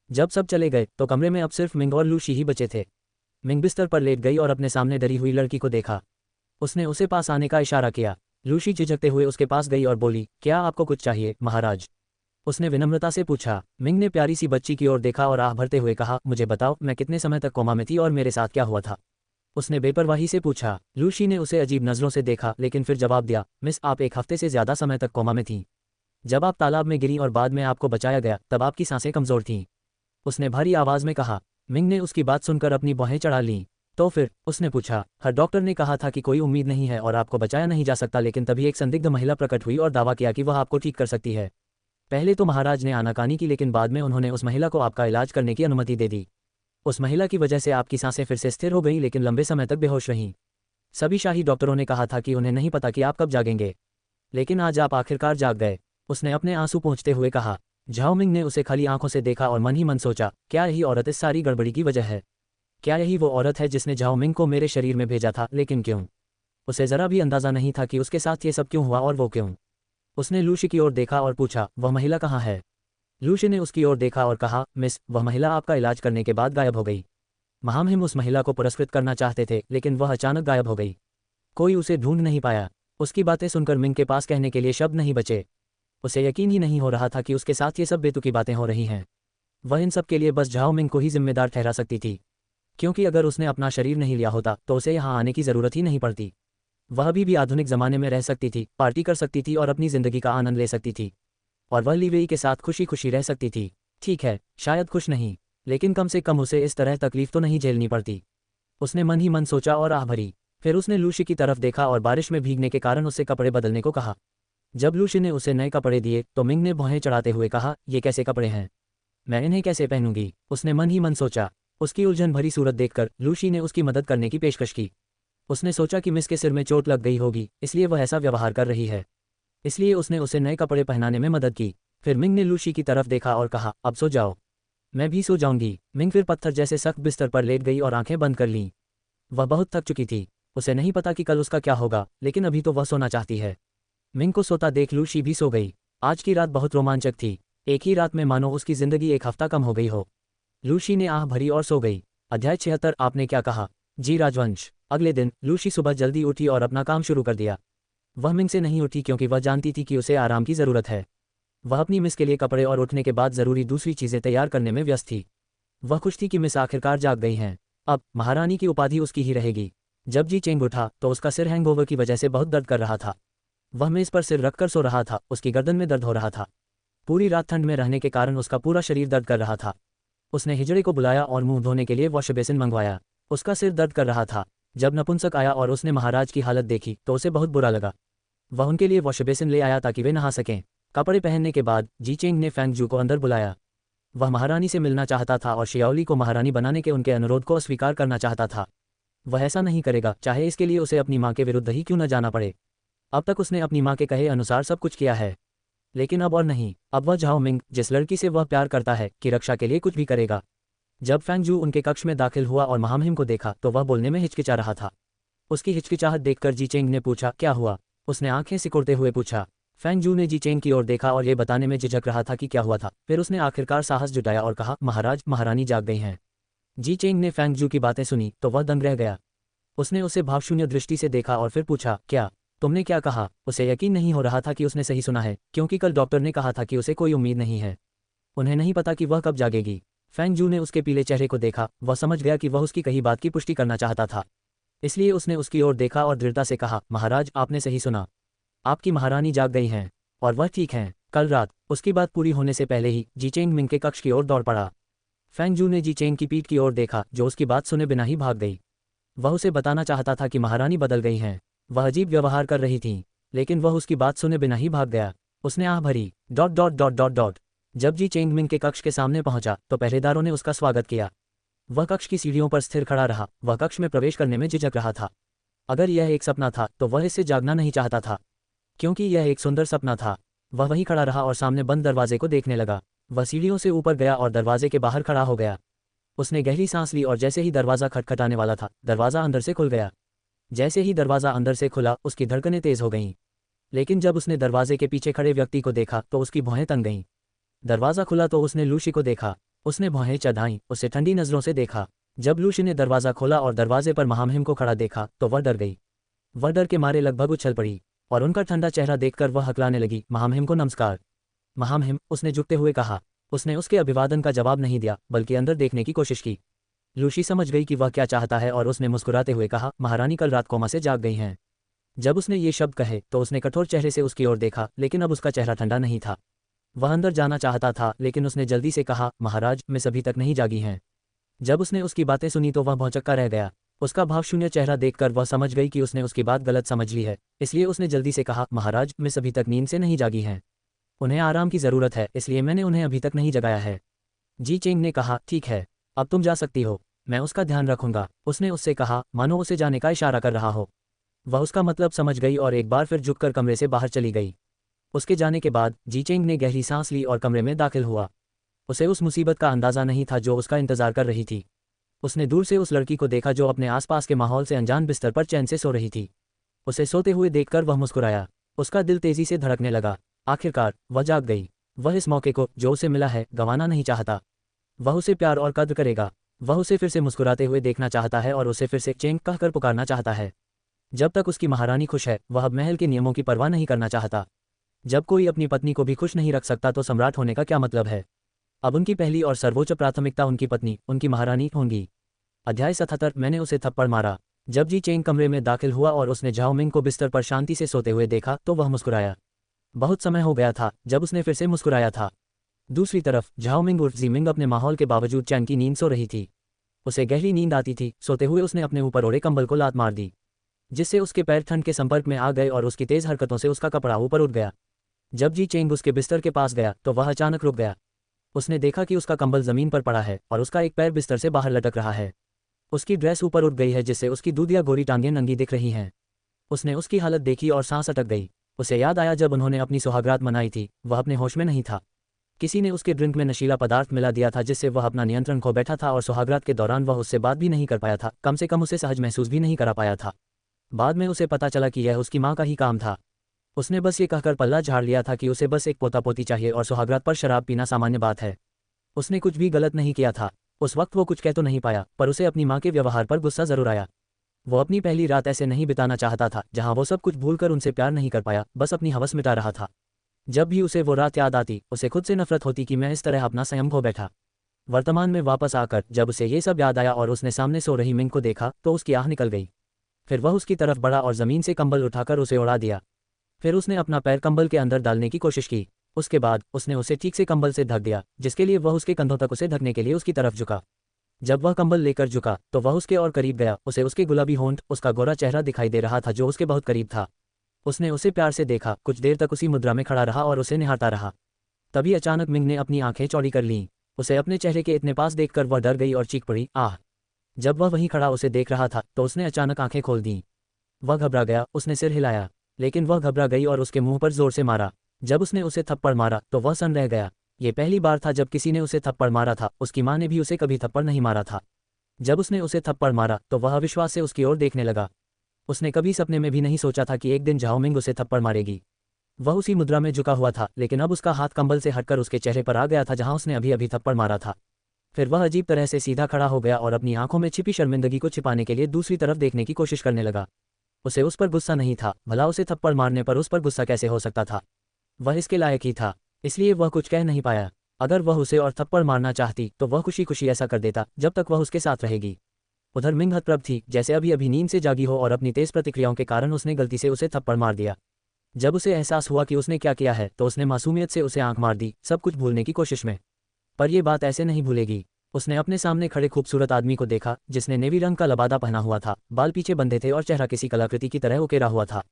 Speaker 1: जब सब चले गए तो कमरे में अब सिर्फ मिंग और लूशी ही बचे थे। मिंग बिस्तर पर लेट गई और अपने सामने डरी हुई लड़की को देखा। उसने उसे पास आने का इशारा किया। लूशी झिझकते हुए उसके पास गई और बोली, क्या आपको कुछ चाहिए महाराज। उसने विनम्रता से पूछा। मिंग ने प्यारी सी बच्ची की ओर देखा और आह भरते हुए कहा, मुझे बताओ, मैं कितने समय तक कोमा में थी और मेरे साथ क्या हुआ था। उसने बेपरवाही से पूछा। लूशी ने उसे अजीब नज़रों से देखा, लेकिन फिर जवाब दिया, मिस, आप एक हफ्ते से ज़्यादा समय तक कोमा में थीं। जब आप तालाब में गिरी और बाद में आपको बचाया गया तब आपकी सांसें कमज़ोर थीं। उसने भारी आवाज़ में कहा। मिंग ने उसकी बात सुनकर अपनी बाहें चढ़ा लीं। तो फिर उसने पूछा, हर डॉक्टर ने कहा था कि कोई उम्मीद नहीं है और आपको बचाया नहीं जा सकता, लेकिन तभी एक संदिग्ध महिला प्रकट हुई और दावा किया कि वह आपको ठीक कर सकती है। पहले तो महाराज ने आनाकानी की, लेकिन बाद में उन्होंने उस महिला को आपका इलाज करने की अनुमति दे दी। उस महिला की वजह से आपकी सांसें फिर से स्थिर हो गईं, लेकिन लंबे समय तक बेहोश रहीं। सभी शाही डॉक्टरों ने कहा था कि उन्हें नहीं पता कि आप कब जागेंगे, लेकिन आज आप आखिरकार जाग गए। उसने अपने आंसू पोंछते हुए कहा। झाओ मिंग ने उसे खाली आंखों से देखा और मन ही मन सोचा, क्या यही औरत इस सारी गड़बड़ी की वजह है। क्या यही वो औरत है जिसने झाओ मिंग को मेरे शरीर में भेजा था, लेकिन क्यों। उसे ज़रा भी अंदाज़ा नहीं था कि उसके साथ ये सब क्यों हुआ और वो क्यों। उसने लूशी की ओर देखा और पूछा, वह महिला कहाँ है। लूशी ने उसकी ओर देखा और कहा, मिस, वह महिला आपका इलाज करने के बाद गायब हो गई। महामहिम उस महिला को पुरस्कृत करना चाहते थे, लेकिन वह अचानक गायब हो गई। कोई उसे ढूंढ नहीं पाया। उसकी बातें सुनकर मिंग के पास कहने के लिए शब्द नहीं बचे। उसे यकीन ही नहीं हो रहा था कि उसके साथ ये सब बेतुकी बातें हो रही हैं। वह इन सब के लिए बस झाओ मिंग को ही जिम्मेदार ठहरा सकती थी, क्योंकि अगर उसने अपना शरीर नहीं लिया होता तो उसे यहाँ आने की ज़रूरत ही नहीं पड़ती। वह अभी भी आधुनिक ज़माने में रह सकती थी, पार्टी कर सकती थी और अपनी ज़िंदगी का आनंद ले सकती थी। और वह ली वेई के साथ खुशी खुशी रह सकती थी। ठीक है, शायद खुश नहीं, लेकिन कम से कम उसे इस तरह तकलीफ तो नहीं झेलनी पड़ती। उसने मन ही मन सोचा और आह भरी। फिर उसने लूशी की तरफ देखा और बारिश में भीगने के कारण उससे कपड़े बदलने को कहा। जब लूशी ने उसे नए कपड़े दिए तो मिंग ने भौहें चढ़ाते हुए कहा, ये कैसे कपड़े हैं, मैं इन्हें कैसे पहनूंगी। उसने मन ही मन सोचा। उसकी उलझन भरी सूरत देखकर लूशी ने उसकी मदद करने की पेशकश की। उसने सोचा कि मिस के सिर में चोट लग गई होगी, इसलिए वह ऐसा व्यवहार कर रही है, इसलिए उसने उसे नए कपड़े पहनाने में मदद की। फिर मिंग ने लूशी की तरफ देखा और कहा, अब सो जाओ। मैं भी सो जाऊंगी। मिंग फिर पत्थर जैसे सख्त बिस्तर पर लेट गई और आंखें बंद कर लीं। वह बहुत थक चुकी थी। उसे नहीं पता कि कल उसका क्या होगा, लेकिन अभी तो वह सोना चाहती है। मिंग को सोता देख लूशी भी सो गई। आज की रात बहुत रोमांचक थी। एक ही रात में मानो उसकी जिंदगी एक हफ्ता कम हो गई हो। लूशी ने आह भरी और सो गई। अध्याय 76। आपने क्या कहा? जी राजवंश। अगले दिन लूशी सुबह जल्दी उठी और अपना काम शुरू कर दिया। वह मिंग से नहीं उठी क्योंकि वह जानती थी कि उसे आराम की ज़रूरत है। वह अपनी मिस के लिए कपड़े और उठने के बाद ज़रूरी दूसरी चीज़ें तैयार करने में व्यस्त थी। वह खुश थी कि मिस आखिरकार जाग गई हैं। अब महारानी की उपाधि उसकी ही रहेगी। जब जी चेंग उठा तो उसका सिर हैंगओवर की वजह से बहुत दर्द कर रहा था। वह मेज़ पर सिर रखकर सो रहा था। उसकी गर्दन में दर्द हो रहा था। पूरी रात ठंड में रहने के कारण उसका पूरा शरीर दर्द कर रहा था। उसने हिजड़े को बुलाया और मुंह धोने के लिए वॉश बेसिन मंगवाया। उसका सिर दर्द कर रहा था। जब नपुंसक आया और उसने महाराज की हालत देखी तो उसे बहुत बुरा लगा। वह उनके लिए वॉश बेसिन ले आया ताकि वे नहा सकें। कपड़े पहनने के बाद जी चेंग ने फैंग जू को अंदर बुलाया। वह महारानी से मिलना चाहता था और शियाओली को महारानी बनाने के उनके अनुरोध को अस्वीकार करना चाहता था। वह ऐसा नहीं करेगा, चाहे इसके लिए उसे अपनी माँ के विरुद्ध ही क्यों न जाना पड़े। अब तक उसने अपनी माँ के कहे अनुसार सब कुछ किया है, लेकिन अब और नहीं। अब वह झाओ मिंग, जिस लड़की से वह प्यार करता है, की रक्षा के लिए कुछ भी करेगा। जब फैंग जू उनके कक्ष में दाखिल हुआ और महामहिम को देखा तो वह बोलने में हिचकिचा रहा था। उसकी हिचकिचाहट देखकर जी चेंग ने पूछा, क्या हुआ? उसने आंखें सिकुड़ते हुए पूछा। फैंग जू ने जी चेंग की ओर देखा और ये बताने में झिझक रहा था कि क्या हुआ था। फिर उसने आखिरकार साहस जुटाया और कहा, महाराज, महारानी जाग गई हैं। जी चेंग ने फैंग जू की बातें सुनी तो वह दंग रह गया। उसने उसे भावशून्य दृष्टि से देखा और फिर पूछा, क्या? तुमने क्या कहा? उसे यकीन नहीं हो रहा था कि उसने सही सुना है, क्योंकि कल डॉक्टर ने कहा था कि उसे कोई उम्मीद नहीं है। उन्हें नहीं पता कि वह कब जागेगी। फैंग जू ने उसके पीले चेहरे को देखा। वह समझ गया कि वह उसकी कही बात की पुष्टि करना चाहता था, इसलिए उसने उसकी ओर देखा और दृढ़ता से कहा, महाराज, आपने सही सुना। आपकी महारानी जाग गई हैं और वह ठीक हैं। कल रात। उसकी बात पूरी होने से पहले ही जी चेंग मिंग के कक्ष की ओर दौड़ पड़ा। फैंग जू ने जी चेंग की पीठ की ओर देखा, जो उसकी बात सुने बिना ही भाग गई। वह उसे बताना चाहता था कि महारानी बदल गई हैं। वह अजीब व्यवहार कर रही थी, लेकिन वह उसकी बात सुने बिना ही भाग गया। उसने आह भरी। Dot dot dot dot dot. जब जी चेंग मिंग के कक्ष के सामने पहुंचा तो पहरेदारों ने उसका स्वागत किया। वह कक्ष की सीढ़ियों पर स्थिर खड़ा रहा। वह कक्ष में प्रवेश करने में झिझक रहा था। अगर यह एक सपना था तो वह इससे जागना नहीं चाहता था, क्योंकि यह एक सुंदर सपना था। वह वहीं खड़ा रहा और सामने बंद दरवाजे को देखने लगा। वह सीढ़ियों से ऊपर गया और दरवाजे के बाहर खड़ा हो गया। उसने गहरी सांस ली और जैसे ही दरवाज़ा खटखटाने वाला था, दरवाज़ा अंदर से खुल गया। जैसे ही दरवाज़ा अंदर से खुला, उसकी धड़कनें तेज हो गईं। लेकिन जब उसने दरवाजे के पीछे खड़े व्यक्ति को देखा तो उसकी भौहें तन गईं। दरवाज़ा खुला तो उसने लूशी को देखा। उसने भौहें चढ़ाईं, उसे ठंडी नज़रों से देखा। जब लूशी ने दरवाज़ा खोला और दरवाजे पर महामहिम को खड़ा देखा तो वह डर गई। वह डर के मारे लगभग उछल पड़ी और उनका ठंडा चेहरा देखकर वह हकलाने लगी। महामहिम को नमस्कार। महामहिम, उसने झुकते हुए कहा। उसने उसके अभिवादन का जवाब नहीं दिया, बल्कि अंदर देखने की कोशिश की। लूशी समझ गई कि वह क्या चाहता है और उसने मुस्कुराते हुए कहा, महारानी कल रात कोमा से जाग गई हैं। जब उसने ये शब्द कहे तो उसने कठोर चेहरे से उसकी ओर देखा, लेकिन अब उसका चेहरा ठंडा नहीं था। वह अंदर जाना चाहता था, लेकिन उसने जल्दी से कहा, महाराज, मिस अभी तक नहीं जागी हैं। जब उसने उसकी बातें सुनी तो वह भौचक्का रह गया। उसका भावशून्य चेहरा देखकर वह समझ गई कि उसने उसकी बात गलत समझ ली है, इसलिए उसने जल्दी से कहा, महाराज, मिस अभी तक नींद से नहीं जागी हैं। उन्हें आराम की ज़रूरत है, इसलिए मैंने उन्हें अभी तक नहीं जगाया है। जी चेंग ने कहा, ठीक है, अब तुम जा सकती हो, मैं उसका ध्यान रखूंगा। उसने उससे कहा, मानो उसे जाने का इशारा कर रहा हो। वह उसका मतलब समझ गई और एक बार फिर झुककर कमरे से बाहर चली गई। उसके जाने के बाद जी चेंग ने गहरी सांस ली और कमरे में दाखिल हुआ। उसे उस मुसीबत का अंदाज़ा नहीं था जो उसका इंतजार कर रही थी। उसने दूर से उस लड़की को देखा जो अपने आसपास के माहौल से अनजान बिस्तर पर चैन से सो रही थी। उसे सोते हुए देखकर वह मुस्कुराया। उसका दिल तेजी से धड़कने लगा। आखिरकार वह जाग गई। वह इस मौके को जो उसे मिला है गंवाना नहीं चाहता। वह उसे प्यार और कद्र करेगा। वह उसे फिर से मुस्कुराते हुए देखना चाहता है और उसे फिर से चेंग कहकर पुकारना चाहता है। जब तक उसकी महारानी खुश है, वह अब महल के नियमों की परवाह नहीं करना चाहता। जब कोई अपनी पत्नी को भी खुश नहीं रख सकता तो सम्राट होने का क्या मतलब है। अब उनकी पहली और सर्वोच्च प्राथमिकता उनकी पत्नी, उनकी महारानी होंगी। अध्याय 77। मैंने उसे थप्पड़ मारा। जब जी चेंग कमरे में दाखिल हुआ और उसने झाओ मिंग को बिस्तर पर शांति से सोते हुए देखा तो वह मुस्कुराया। बहुत समय हो गया था जब उसने फिर से मुस्कुराया था। दूसरी तरफ झाओ मिंग उर्फ जीमिंग अपने माहौल के बावजूद चैन की नींद सो रही थी। उसे गहरी नींद आती थी। सोते हुए उसने अपने ऊपर ओढ़े कंबल को लात मार दी, जिससे उसके पैर ठंड के संपर्क में आ गए और उसकी तेज हरकतों से उसका कपड़ा ऊपर उठ गया। जब जी चेंग उसके बिस्तर के पास गया तो वह अचानक रुक गया। उसने देखा कि उसका कंबल जमीन पर पड़ा है और उसका एक पैर बिस्तर से बाहर लटक रहा है। उसकी ड्रेस ऊपर उठ गई है, जिससे उसकी दूधिया गोरी टांगें नंगी दिख रही हैं। उसने उसकी हालत देखी और सांस अटक गई। उसे याद आया जब उन्होंने अपनी सुहागरात मनाई थी, वह अपने होश में नहीं था। किसी ने उसके ड्रिंक में नशीला पदार्थ मिला दिया था, जिससे वह अपना नियंत्रण खो बैठा था और सुहागरात के दौरान वह उससे बात भी नहीं कर पाया था, कम से कम उसे सहज महसूस भी नहीं करा पाया था। बाद में उसे पता चला कि यह उसकी माँ का ही काम था। उसने बस ये कहकर पल्ला झाड़ लिया था कि उसे बस एक पोता पोती चाहिए और सुहागरात पर शराब पीना सामान्य बात है। उसने कुछ भी गलत नहीं किया था। उस वक्त वो कुछ कह तो नहीं पाया, पर उसे अपनी माँ के व्यवहार पर गुस्सा जरूर आया। वो अपनी पहली रात ऐसे नहीं बिताना चाहता था जहाँ वो सब कुछ भूलकर उनसे प्यार नहीं कर पाया, बस अपनी हवस मिटा रहा था। जब भी उसे वो रात याद आती, उसे खुद से नफरत होती कि मैं इस तरह अपना संयम खो बैठा। वर्तमान में वापस आकर जब उसे ये सब याद आया और उसने सामने सो रही मिंग को देखा तो उसकी आह निकल गई। फिर वह उसकी तरफ बढ़ा और ज़मीन से कंबल उठाकर उसे उड़ा दिया। फिर उसने अपना पैर कंबल के अंदर डालने की कोशिश की। उसके बाद उसने उसे ठीक से कंबल से ढक दिया, जिसके लिए वह उसके कंधों तक उसे ढकने के लिए उसकी तरफ झुका। जब वह कंबल लेकर झुका तो वह उसके और करीब गया। उसे उसके गुलाबी होंठ, उसका गोरा चेहरा दिखाई दे रहा था जो उसके बहुत करीब था। उसने उसे प्यार से देखा, कुछ देर तक उसी मुद्रा में खड़ा रहा और उसे निहारता रहा। तभी अचानक मिंग ने अपनी आंखें चौड़ी कर लीं। उसे अपने चेहरे के इतने पास देखकर वह डर गई और चीख पड़ी, आह। जब वह वहीं खड़ा उसे देख रहा था तो उसने अचानक आंखें खोल दीं। वह घबरा गया। उसने सिर हिलाया, लेकिन वह घबरा गई और उसके मुंह पर जोर से मारा। जब उसने उसे थप्पड़ मारा तो वह सन्न रह गया। ये पहली बार था जब किसी ने उसे थप्पड़ मारा था। उसकी माँ ने भी उसे कभी थप्पड़ नहीं मारा था। जब उसने उसे थप्पड़ मारा तो वह अविश्वास से उसकी ओर देखने लगा। उसने कभी सपने में भी नहीं सोचा था कि एक दिन झाओ मिंग उसे थप्पड़ मारेगी। वह उसी मुद्रा में झुका हुआ था, लेकिन अब उसका हाथ कंबल से हटकर उसके चेहरे पर आ गया था जहां उसने अभी अभी थप्पड़ मारा था। फिर वह अजीब तरह से सीधा खड़ा हो गया और अपनी आंखों में छिपी शर्मिंदगी को छिपाने के लिए दूसरी तरफ देखने की कोशिश करने लगा। उसे उस पर गुस्सा नहीं था, भला उसे थप्पड़ मारने पर उस पर गुस्सा कैसे हो सकता था। वह इसके लायक ही था, इसलिए वह कुछ कह नहीं पाया। अगर वह उसे और थप्पड़ मारना चाहती तो वह खुशी खुशी ऐसा कर देता जब तक वह उसके साथ रहेगी। उधर मिंग हतप्रभ थी, जैसे अभी अभी नींद से जागी हो और अपनी तेज प्रतिक्रियाओं के कारण उसने गलती से उसे थप्पड़ मार दिया। जब उसे एहसास हुआ कि उसने क्या किया है तो उसने मासूमियत से उसे आंख मार दी, सब कुछ भूलने की कोशिश में। पर यह बात ऐसे नहीं भूलेगी। उसने अपने सामने खड़े खूबसूरत आदमी को देखा जिसने नेवी रंग का लबादा पहना हुआ था, बाल पीछे बंधे थे और चेहरा किसी कलाकृति की तरह उकेरा हुआ था।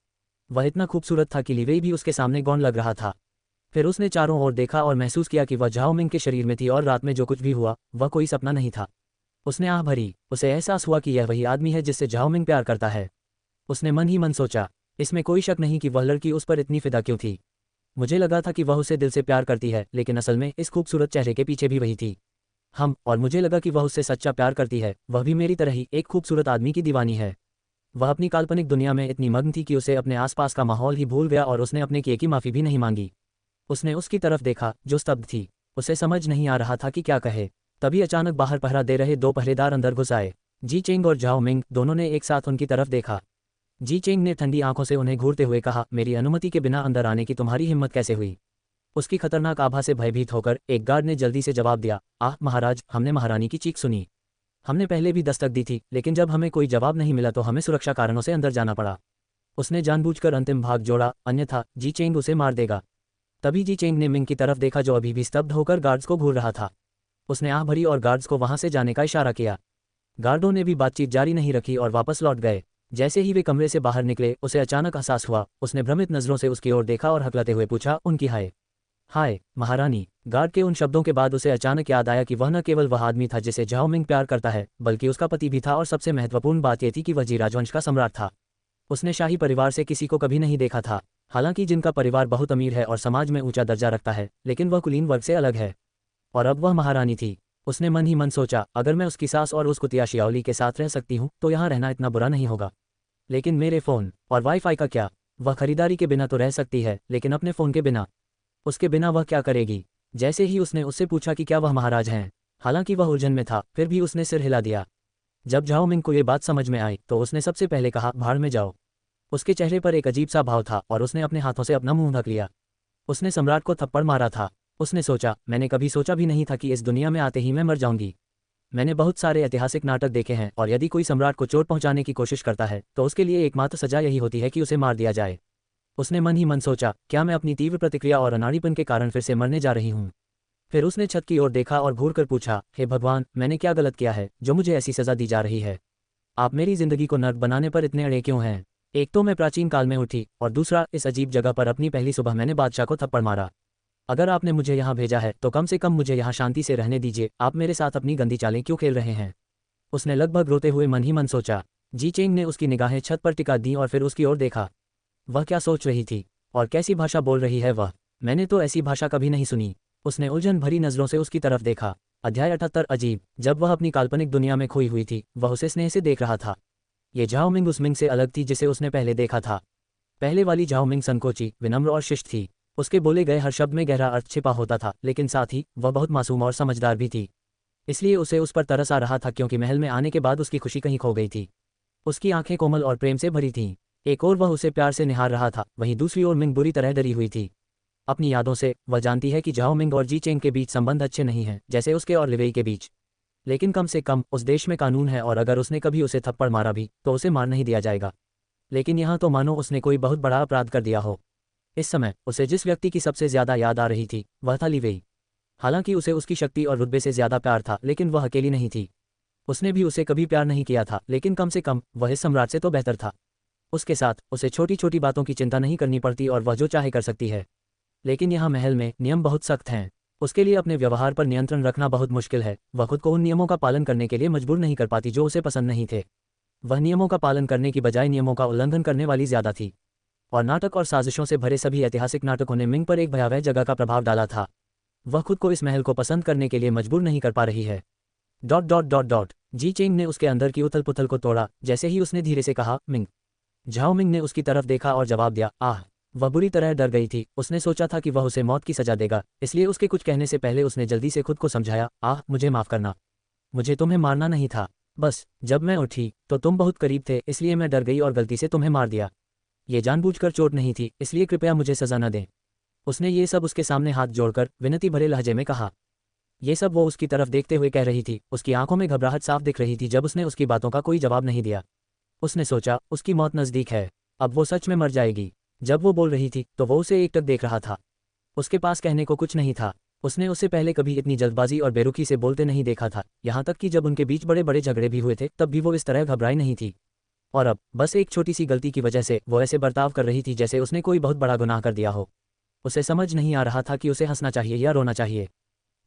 Speaker 1: वह इतना खूबसूरत था कि लीवेई भी उसके सामने गौण लग रहा था। फिर उसने चारों ओर देखा और महसूस किया कि वह झाओ मिंग के शरीर में थी और रात में जो कुछ भी हुआ वह कोई सपना नहीं था। उसने आह भरी। उसे एहसास हुआ कि यह वही आदमी है जिससे झाओ मिंग प्यार करता है। उसने मन ही मन सोचा, इसमें कोई शक नहीं कि वह लड़की उस पर इतनी फिदा क्यों थी। मुझे लगा था कि वह उसे दिल से प्यार करती है, लेकिन असल में इस खूबसूरत चेहरे के पीछे भी वही थी। और मुझे लगा कि वह उससे सच्चा प्यार करती है, वह भी मेरी तरह ही एक खूबसूरत आदमी की दीवानी है। वह अपनी काल्पनिक दुनिया में इतनी मग्न थी कि उसे अपने आसपास का माहौल ही भूल गया और उसने अपने किए की माफ़ी भी नहीं मांगी। उसने उसकी तरफ देखा जो स्तब्ध थी। उसे समझ नहीं आ रहा था कि क्या कहे। तभी अचानक बाहर पहरा दे रहे दो पहरेदार अंदर घुस आए। जी चेंग और झाओ मिंग दोनों ने एक साथ उनकी तरफ देखा। जी चेंग ने ठंडी आंखों से उन्हें घूरते हुए कहा, मेरी अनुमति के बिना अंदर आने की तुम्हारी हिम्मत कैसे हुई। उसकी खतरनाक आभा से भयभीत होकर एक गार्ड ने जल्दी से जवाब दिया, आह महाराज, हमने महारानी की चीख सुनी। हमने पहले भी दस्तक दी थी, लेकिन जब हमें कोई जवाब नहीं मिला तो हमें सुरक्षा कारणों से अंदर जाना पड़ा। उसने जानबूझकर अंतिम भाग जोड़ा, अन्यथा जी चेंग उसे मार देगा। तभी जी चेंग ने मिंग की तरफ देखा जो अभी भी स्तब्ध होकर गार्ड्स को घूर रहा था। उसने आह भरी और गार्ड्स को वहां से जाने का इशारा किया। गार्डों ने भी बातचीत जारी नहीं रखी और वापस लौट गए। जैसे ही वे कमरे से बाहर निकले उसे अचानक एहसास हुआ। उसने भ्रमित नजरों से उसकी ओर देखा और हकलाते हुए पूछा, उनकी हाय हाय महारानी। गार्ड के उन शब्दों के बाद उसे अचानक याद आया कि वह न केवल वह आदमी था जिसे झाओ मिंग प्यार करता है, बल्कि उसका पति भी था। और सबसे महत्वपूर्ण बात यह थी कि वह जी राजवंश का सम्राट था। उसने शाही परिवार से किसी को कभी नहीं देखा था। हालांकि जिनका परिवार बहुत अमीर है और समाज में ऊंचा दर्जा रखता है, लेकिन वह कुलीन वर्ग से अलग है। और अब वह महारानी थी। उसने मन ही मन सोचा, अगर मैं उसकी सास और उस कुतिया शियाओली के साथ रह सकती हूँ तो यहाँ रहना इतना बुरा नहीं होगा। लेकिन मेरे फ़ोन और वाईफाई का क्या। वह खरीदारी के बिना तो रह सकती है, लेकिन अपने फ़ोन के बिना, उसके बिना वह क्या करेगी। जैसे ही उसने उससे पूछा कि क्या वह महाराज हैं, हालांकि वह उलझन में था, फिर भी उसने सिर हिला दिया। जब झाओ मिंग को ये बात समझ में आई तो उसने सबसे पहले कहा, भाड़ में जाओ। उसके चेहरे पर एक अजीब सा भाव था और उसने अपने हाथों से अपना मुंह ढक लिया। उसने सम्राट को थप्पड़ मारा था। उसने सोचा, मैंने कभी सोचा भी नहीं था कि इस दुनिया में आते ही मैं मर जाऊंगी। मैंने बहुत सारे ऐतिहासिक नाटक देखे हैं और यदि कोई सम्राट को चोट पहुंचाने की कोशिश करता है तो उसके लिए एकमात्र सजा यही होती है कि उसे मार दिया जाए। उसने मन ही मन सोचा, क्या मैं अपनी तीव्र प्रतिक्रिया और अनाड़ीपन के कारण फिर से मरने जा रही हूँ। फिर उसने छत की ओर देखा और घूर कर पूछा, हे भगवान, मैंने क्या गलत किया है जो मुझे ऐसी सज़ा दी जा रही है। आप मेरी जिंदगी को नर्क बनाने पर इतने अड़े क्यों हैं। एक तो मैं प्राचीन काल में उठी, और दूसरा इस अजीब जगह पर अपनी पहली सुबह मैंने बादशाह को थप्पड़ मारा। अगर आपने मुझे यहाँ भेजा है तो कम से कम मुझे यहाँ शांति से रहने दीजिए, आप मेरे साथ अपनी गंदी चालें क्यों खेल रहे हैं। उसने लगभग रोते हुए मन ही मन सोचा। जी चेंग ने उसकी निगाहें छत पर टिका दी और फिर उसकी ओर देखा। वह क्या सोच रही थी और कैसी भाषा बोल रही है वह। मैंने तो ऐसी भाषा कभी नहीं सुनी। उसने उलझन भरी नजरों से उसकी तरफ देखा। अध्याय 78 अजीब। जब वह अपनी काल्पनिक दुनिया में खोई हुई थी, वह उसे स्नेह से देख रहा था। ये झाओ मिंग उस मिंग से अलग थी जिसे उसने पहले देखा था। पहले वाली झाओ मिंग संकोची, विनम्र और शिष्ट थी। उसके बोले गए हर शब्द में गहरा अर्थ छिपा होता था, लेकिन साथ ही वह बहुत मासूम और समझदार भी थी। इसलिए उसे उस पर तरस आ रहा था, क्योंकि महल में आने के बाद उसकी खुशी कहीं खो गई थी। उसकी आंखें कोमल और प्रेम से भरी थीं। एक ओर वह उसे प्यार से निहार रहा था, वहीं दूसरी ओर मिंग बुरी तरह डरी हुई थी। अपनी यादों से वह जानती है कि झाओ मिंग और जी चेंग के बीच संबंध अच्छे नहीं हैं, जैसे उसके और लिवेई के बीच। लेकिन कम से कम उस देश में कानून है, और अगर उसने कभी उसे थप्पड़ मारा भी तो उसे मार नहीं दिया जाएगा। लेकिन यहाँ तो मानो उसने कोई बहुत बड़ा अपराध कर दिया हो। इस समय उसे जिस व्यक्ति की सबसे ज्यादा याद आ रही थी वह था लिवेई। हालांकि उसे उसकी शक्ति और रुतबे से ज्यादा प्यार था, लेकिन वह अकेली नहीं थी। उसने भी उसे कभी प्यार नहीं किया था, लेकिन कम से कम वह इस सम्राट से तो बेहतर था। उसके साथ उसे छोटी छोटी बातों की चिंता नहीं करनी पड़ती और वह जो चाहे कर सकती है। लेकिन यहाँ महल में नियम बहुत सख्त हैं। उसके लिए अपने व्यवहार पर नियंत्रण रखना बहुत मुश्किल है। वह खुद को उन नियमों का पालन करने के लिए मजबूर नहीं कर पाती जो उसे पसंद नहीं थे। वह नियमों का पालन करने की बजाय नियमों का उल्लंघन करने वाली ज्यादा थी। और नाटक और साजिशों से भरे सभी ऐतिहासिक नाटकों ने मिंग पर एक भयावह जगह का प्रभाव डाला था। वह खुद को इस महल को पसंद करने के लिए मजबूर नहीं कर पा रही है। Dot dot dot dot. जी चेंग ने उसके अंदर की उथल पुथल को तोड़ा जैसे ही उसने धीरे से कहा, मिंग। झाओ मिंग ने उसकी तरफ देखा और जवाब दिया, आह। वह बुरी तरह डर गई थी। उसने सोचा था कि वह उसे मौत की सजा देगा, इसलिए उसके कुछ कहने से पहले उसने जल्दी से खुद को समझाया, आह, मुझे माफ करना। मुझे तुम्हें मारना नहीं था। बस जब मैं उठी तो तुम बहुत करीब थे, इसलिए मैं डर गई और गलती से तुम्हें मार दिया। ये जानबूझकर चोट नहीं थी, इसलिए कृपया मुझे सजा न दें। उसने ये सब उसके सामने हाथ जोड़कर विनती भरे लहजे में कहा। ये सब वो उसकी तरफ देखते हुए कह रही थी। उसकी आंखों में घबराहट साफ दिख रही थी जब उसने उसकी बातों का कोई जवाब नहीं दिया। उसने सोचा, उसकी मौत नज़दीक है, अब वो सच में मर जाएगी। जब वो बोल रही थी तो वो उसे एकटक देख रहा था। उसके पास कहने को कुछ नहीं था। उसने उसे पहले कभी इतनी जल्दबाजी और बेरुखी से बोलते नहीं देखा था, यहाँ तक कि जब उनके बीच बड़े बड़े झगड़े भी हुए थे तब भी वो इस तरह घबराई नहीं थी। और अब बस एक छोटी सी गलती की वजह से वो ऐसे बर्ताव कर रही थी जैसे उसने कोई बहुत बड़ा गुनाह कर दिया हो। उसे समझ नहीं आ रहा था कि उसे हंसना चाहिए या रोना चाहिए।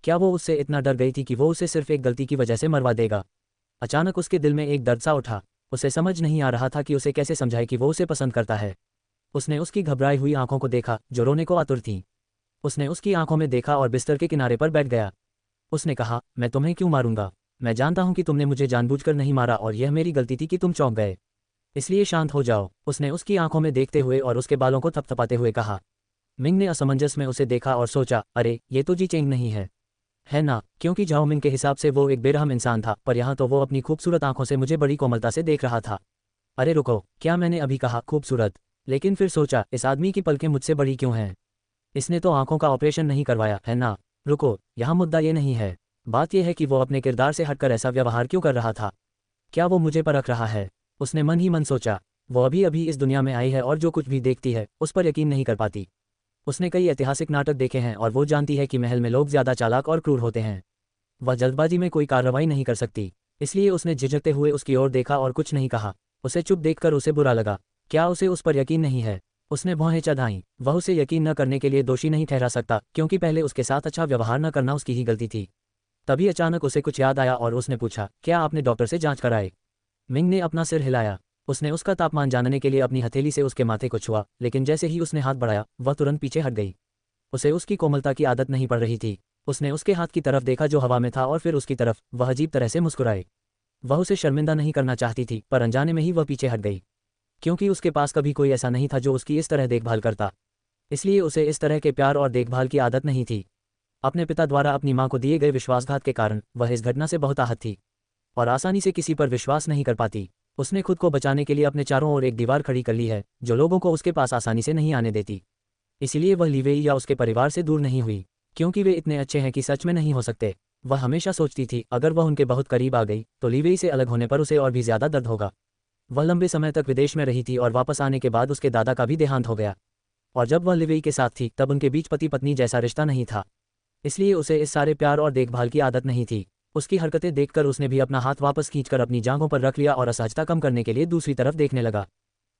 Speaker 1: क्या वो उससे इतना डर गई थी कि वो उसे सिर्फ एक गलती की वजह से मरवा देगा। अचानक उसके दिल में एक दर्द सा उठा। उसे समझ नहीं आ रहा था कि उसे कैसे समझाए कि वो उसे पसंद करता है। उसने उसकी घबराई हुई आंखों को देखा जो रोने को आतुर थीं। उसने उसकी आंखों में देखा और बिस्तर के किनारे पर बैठ गया। उसने कहा, मैं तुम्हें क्यों मारूंगा। मैं जानता हूं कि तुमने मुझे जानबूझकर नहीं मारा और यह मेरी गलती थी कि तुम चौंक गए। इसलिए शांत हो जाओ। उसने उसकी आंखों में देखते हुए और उसके बालों को थपथपाते हुए कहा। मिंग ने असमंजस में उसे देखा और सोचा, अरे ये तो जी चेंग नहीं है ना। क्योंकि झाओ मिंग के हिसाब से वो एक बेरहम इंसान था, पर यहाँ तो वो अपनी खूबसूरत आंखों से मुझे बड़ी कोमलता से देख रहा था। अरे रुको, क्या मैंने अभी कहा खूबसूरत। लेकिन फिर सोचा, इस आदमी की पलकें मुझसे बड़ी क्यों हैं। इसने तो आंखों का ऑपरेशन नहीं करवाया है ना। रुको, यहाँ मुद्दा ये नहीं है। बात यह है कि वो अपने किरदार से हटकर ऐसा व्यवहार क्यों कर रहा था। क्या वो मुझे परख रहा है। उसने मन ही मन सोचा। वो अभी अभी इस दुनिया में आई है और जो कुछ भी देखती है उस पर यकीन नहीं कर पाती। उसने कई ऐतिहासिक नाटक देखे हैं और वो जानती है कि महल में लोग ज्यादा चालाक और क्रूर होते हैं। वह जल्दबाजी में कोई कार्रवाई नहीं कर सकती। इसलिए उसने झिझकते हुए उसकी ओर देखा और कुछ नहीं कहा। उसे चुप देखकर उसे बुरा लगा। क्या उसे उस पर यकीन नहीं है। उसने भौहें चढ़ाईं। वह उसे यकीन न करने के लिए दोषी नहीं ठहरा सकता, क्योंकि पहले उसके साथ अच्छा व्यवहार न करना उसकी ही गलती थी। तभी अचानक उसे कुछ याद आया और उसने पूछा, क्या आपने डॉक्टर से जांच कराई। मिंग ने अपना सिर हिलाया। उसने उसका तापमान जानने के लिए अपनी हथेली से उसके माथे को छुआ, लेकिन जैसे ही उसने हाथ बढ़ाया वह तुरंत पीछे हट गई। उसे उसकी कोमलता की आदत नहीं पड़ रही थी। उसने उसके हाथ की तरफ देखा जो हवा में था और फिर उसकी तरफ। वह अजीब तरह से मुस्कुराए। वह उसे शर्मिंदा नहीं करना चाहती थी, पर अनजाने में ही वह पीछे हट गई, क्योंकि उसके पास कभी कोई ऐसा नहीं था जो उसकी इस तरह देखभाल करता। इसलिए उसे इस तरह के प्यार और देखभाल की आदत नहीं थी। अपने पिता द्वारा अपनी मां को दिए गए विश्वासघात के कारण वह इस घटना से बहुत आहत थी और आसानी से किसी पर विश्वास नहीं कर पाती। उसने खुद को बचाने के लिए अपने चारों ओर एक दीवार खड़ी कर ली है जो लोगों को उसके पास आसानी से नहीं आने देती। इसीलिए वह लिवेई या उसके परिवार से दूर नहीं हुई, क्योंकि वे इतने अच्छे हैं कि सच में नहीं हो सकते। वह हमेशा सोचती थी अगर वह उनके बहुत करीब आ गई तो लिवेई से अलग होने पर उसे और भी ज्यादा दर्द होगा। वह लंबे समय तक विदेश में रही थी और वापस आने के बाद उसके दादा का भी देहांत हो गया। और जब वह लिवेई के साथ थी तब उनके बीच पति पत्नी जैसा रिश्ता नहीं था, इसलिए उसे इस सारे प्यार और देखभाल की आदत नहीं थी। उसकी हरकतें देखकर उसने भी अपना हाथ वापस खींचकर अपनी जांघों पर रख लिया और असहजता कम करने के लिए दूसरी तरफ देखने लगा।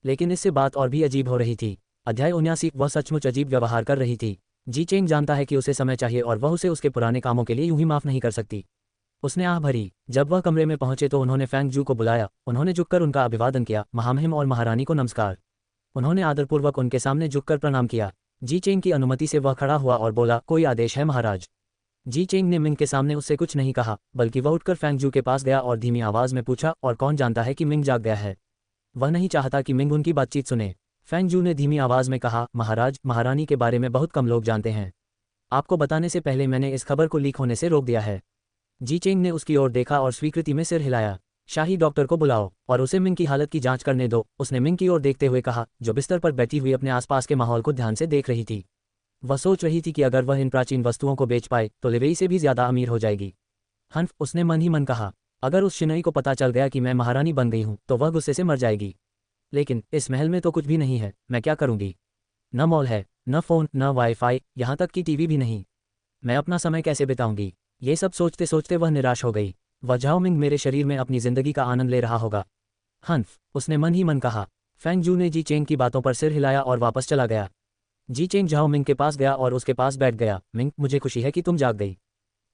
Speaker 1: लेकिन इससे बात और भी अजीब हो रही थी। अध्याय 79। वह सचमुच अजीब व्यवहार कर रही थी। जी चेंग जानता है कि उसे समय चाहिए और वह उसे उसके पुराने कामों के लिए यूं ही माफ नहीं कर सकती। उसने आह भरी। जब वह कमरे में पहुंचे तो उन्होंने फैंग जू को बुलाया। उन्होंने झुककर उनका अभिवादन किया। महामहिम और महारानी को नमस्कार। उन्होंने आदरपूर्वक उनके सामने झुककर प्रणाम किया। जी चेंग की अनुमति से वह खड़ा हुआ और बोला, कोई आदेश है महाराज? जी चेंग ने मिंग के सामने उससे कुछ नहीं कहा, बल्कि वह उठकर फैंग जू के पास गया और धीमी आवाज में पूछा, और कौन जानता है कि मिंग जाग गया है? वह नहीं चाहता कि मिंग उनकी बातचीत सुने। फैंग जू ने धीमी आवाज में कहा, महाराज, महारानी के बारे में बहुत कम लोग जानते हैं। आपको बताने से पहले मैंने इस खबर को लीक होने से रोक दिया है। जी चेंग ने उसकी ओर देखा और स्वीकृति में सिर हिलाया। शाही डॉक्टर को बुलाओ और उसे मिंग की हालत की जांच करने दो, उसने मिंग की ओर देखते हुए कहा, जो बिस्तर पर बैठी हुई अपने आसपास के माहौल को ध्यान से देख रही थी। वह सोच रही थी कि अगर वह इन प्राचीन वस्तुओं को बेच पाए तो लिवेई से भी ज्यादा अमीर हो जाएगी। हन्फ, उसने मन ही मन कहा, अगर उस शिनई को पता चल गया कि मैं महारानी बन गई हूं तो वह गुस्से से मर जाएगी। लेकिन इस महल में तो कुछ भी नहीं है, मैं क्या करूंगी? न मॉल है, न फोन, न वाईफाई, यहाँ तक कि टीवी भी नहीं। मैं अपना समय कैसे बिताऊंगी? ये सब सोचते सोचते वह निराश हो गई। वह झाओ मिंग मेरे शरीर में अपनी जिंदगी का आनंद ले रहा होगा। हन्फ, उसने मन ही मन कहा। फैंग जू ने जी चेंग की बातों पर सिर हिलाया और वापस चला गया। जी चेंग झाओ मिंग के पास गया और उसके पास बैठ गया। मिंग, मुझे खुशी है कि तुम जाग गई,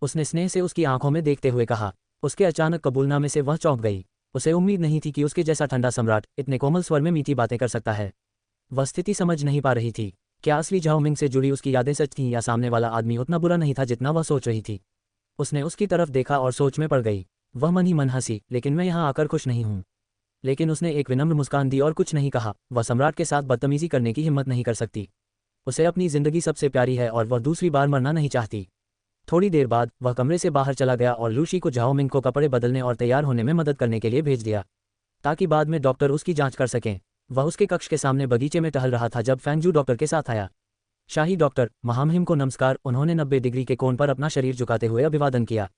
Speaker 1: उसने स्नेह से उसकी आंखों में देखते हुए कहा। उसके अचानक कबूलनामे से वह चौंक गई। उसे उम्मीद नहीं थी कि उसके जैसा ठंडा सम्राट इतने कोमल स्वर में मीठी बातें कर सकता है। वह स्थिति समझ नहीं पा रही थी। क्या असली झाओ मिंग से जुड़ी उसकी यादें सच थीं या सामने वाला आदमी उतना बुरा नहीं था जितना वह सोच रही थी? उसने उसकी तरफ देखा और सोच में पड़ गई। वह मन ही मन हंसी, लेकिन मैं यहाँ आकर खुश नहीं हूँ। लेकिन उसने एक विनम्र मुस्कान दी और कुछ नहीं कहा। वह सम्राट के साथ बदतमीजी करने की हिम्मत नहीं कर सकती। उसे अपनी जिंदगी सबसे प्यारी है और वह दूसरी बार मरना नहीं चाहती। थोड़ी देर बाद वह कमरे से बाहर चला गया और लूशी को झाओ मिंग को कपड़े बदलने और तैयार होने में मदद करने के लिए भेज दिया, ताकि बाद में डॉक्टर उसकी जांच कर सकें। वह उसके कक्ष के सामने बगीचे में टहल रहा था जब फैंग जू डॉक्टर के साथ आया। शाही डॉक्टर, महामहिम को नमस्कार। उन्होंने 90 डिग्री के कोण पर अपना शरीर झुकाते हुए अभिवादन किया।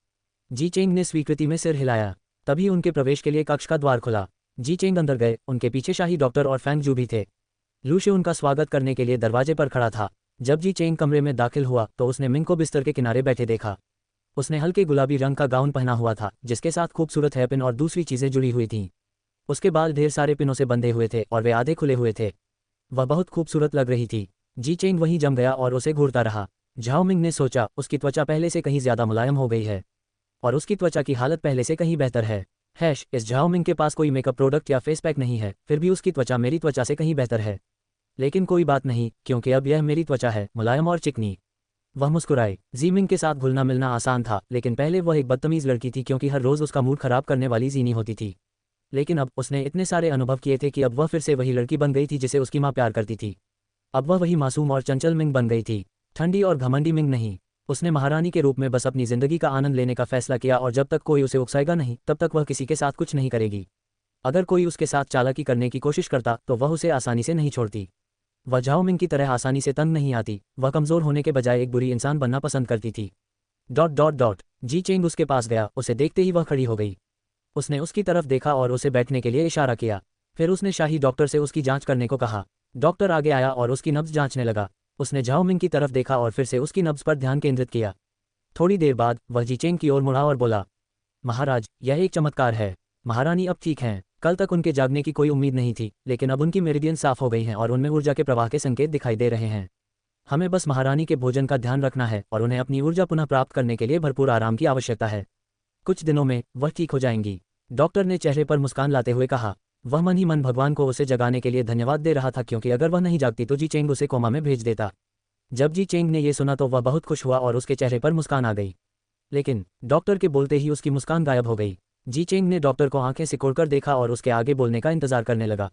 Speaker 1: जी चेंग ने स्वीकृति में सिर हिलाया। तभी उनके प्रवेश के लिए कक्ष का द्वार खुला। जी चेंग अंदर गए। उनके पीछे शाही डॉक्टर और फैंग जू भी थे। लूशी उनका स्वागत करने के लिए दरवाजे पर खड़ा था। जब जी चेंग कमरे में दाखिल हुआ तो उसने मिंग को बिस्तर के किनारे बैठे देखा। उसने हल्के गुलाबी रंग का गाउन पहना हुआ था जिसके साथ खूबसूरत हेयरपिन और दूसरी चीजें जुड़ी हुई थीं। उसके बाल ढेर सारे पिनों से बंधे हुए थे और वे आधे खुले हुए थे। वह बहुत खूबसूरत लग रही थी। जी चेंग वहीं जम गया और उसे घूरता रहा। झाओ मिंग ने सोचा, उसकी त्वचा पहले से कहीं ज्यादा मुलायम हो गई है और उसकी त्वचा की हालत पहले से कहीं बेहतर है। इस झाओ मिंग के पास कोई मेकअप प्रोडक्ट या फेस पैक नहीं है, फिर भी उसकी त्वचा मेरी त्वचा से कहीं बेहतर है। लेकिन कोई बात नहीं, क्योंकि अब यह मेरी त्वचा है, मुलायम और चिकनी। वह मुस्कुराई। जी मिंग के साथ घुलना मिलना आसान था, लेकिन पहले वह एक बदतमीज लड़की थी क्योंकि हर रोज उसका मूड खराब करने वाली जीनी होती थी। लेकिन अब उसने इतने सारे अनुभव किए थे कि अब वह फिर से वही लड़की बन गई थी जिसे उसकी माँ प्यार करती थी। अब वह वही मासूम और चंचल मिंग बन गई थी, ठंडी और घमंडी मिंग नहीं। उसने महारानी के रूप में बस अपनी जिंदगी का आनंद लेने का फैसला किया और जब तक कोई उसे उकसाएगा नहीं तब तक वह किसी के साथ कुछ नहीं करेगी। अगर कोई उसके साथ चालाकी करने की कोशिश करता तो वह उसे आसानी से नहीं छोड़ती। वह झाओ मिंग की तरह आसानी से तंग नहीं आती। वह कमजोर होने के बजाय एक बुरी इंसान बनना पसंद करती थी। ... जी चेंग उसके पास गया। उसे देखते ही वह खड़ी हो गई। उसने उसकी तरफ देखा और उसे बैठने के लिए इशारा किया। फिर उसने शाही डॉक्टर से उसकी जांच करने को कहा। डॉक्टर आगे आया और उसकी नब्ज जांचने लगा। उसने झाओ मिंग की तरफ देखा और फिर से उसकी नब्ज पर ध्यान केंद्रित किया। थोड़ी देर बाद वह जी चेंग की ओर मुड़ा और बोला, महाराज, यह एक चमत्कार है। महारानी अब ठीक हैं। कल तक उनके जागने की कोई उम्मीद नहीं थी, लेकिन अब उनकी मेरिडियन साफ हो गई हैं और उनमें ऊर्जा के प्रवाह के संकेत दिखाई दे रहे हैं। हमें बस महारानी के भोजन का ध्यान रखना है और उन्हें अपनी ऊर्जा पुनः प्राप्त करने के लिए भरपूर आराम की आवश्यकता है। कुछ दिनों में वह ठीक हो जाएंगी, डॉक्टर ने चेहरे पर मुस्कान लाते हुए कहा। वह मन ही मन भगवान को उसे जगाने के लिए धन्यवाद दे रहा था, क्योंकि अगर वह नहीं जागती तो जी चेंग उसे कोमा में भेज देता। जब जी चेंग ने यह सुना तो वह बहुत खुश हुआ और उसके चेहरे पर मुस्कान आ गई। लेकिन डॉक्टर के बोलते ही उसकी मुस्कान गायब हो गई। जी चेंग ने डॉक्टर को आंखें सिकोड़कर देखा और उसके आगे बोलने का इंतजार करने लगा।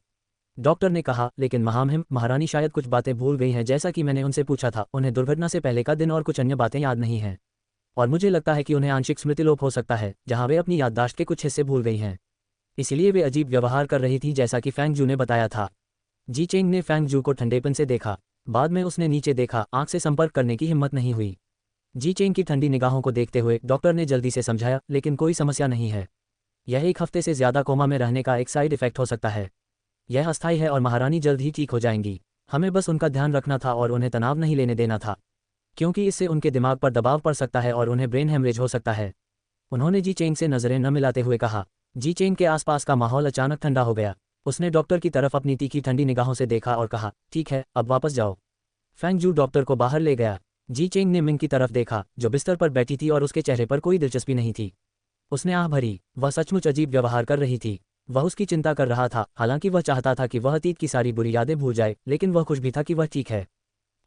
Speaker 1: डॉक्टर ने कहा, लेकिन महामहिम, महारानी शायद कुछ बातें भूल गई हैं। जैसा कि मैंने उनसे पूछा था, उन्हें दुर्घटना से पहले का दिन और कुछ अन्य बातें याद नहीं हैं, और मुझे लगता है कि उन्हें आंशिक स्मृतिलोप हो सकता है, जहां वे अपनी याददाश्त के कुछ हिस्से भूल गई हैं। इसलिए वे अजीब व्यवहार कर रही थी, जैसा कि फैंग जू ने बताया था। जी चेंग ने फैंग जू को ठंडेपन से देखा। बाद में उसने नीचे देखा। आंख से संपर्क करने की हिम्मत नहीं हुई। जी चेंग की ठंडी निगाहों को देखते हुए डॉक्टर ने जल्दी से समझाया, लेकिन कोई समस्या नहीं है। यह 1 हफ्ते से ज्यादा कोमा में रहने का एक साइड इफेक्ट हो सकता है। यह अस्थायी है और महारानी जल्द ही ठीक हो जाएंगी। हमें बस उनका ध्यान रखना था और उन्हें तनाव नहीं लेने देना था, क्योंकि इससे उनके दिमाग पर दबाव पड़ सकता है और उन्हें ब्रेन हेमरेज हो सकता है। उन्होंने जी चेंग से नज़रें न मिलाते हुए कहा। जी चेंग के आसपास का माहौल अचानक ठंडा हो गया। उसने डॉक्टर की तरफ अपनी तीखी ठंडी निगाहों से देखा और कहा, ठीक है, अब वापस जाओ। फैंग जू डॉक्टर को बाहर ले गया। जी चेंग ने मिंग की तरफ देखा, जो बिस्तर पर बैठी थी और उसके चेहरे पर कोई दिलचस्पी नहीं थी। उसने आह भरी। वह सचमुच अजीब व्यवहार कर रही थी। वह उसकी चिंता कर रहा था, हालांकि वह चाहता था कि वह अतीत की सारी बुरी यादें भूल जाए, लेकिन वह खुश भी था कि वह ठीक है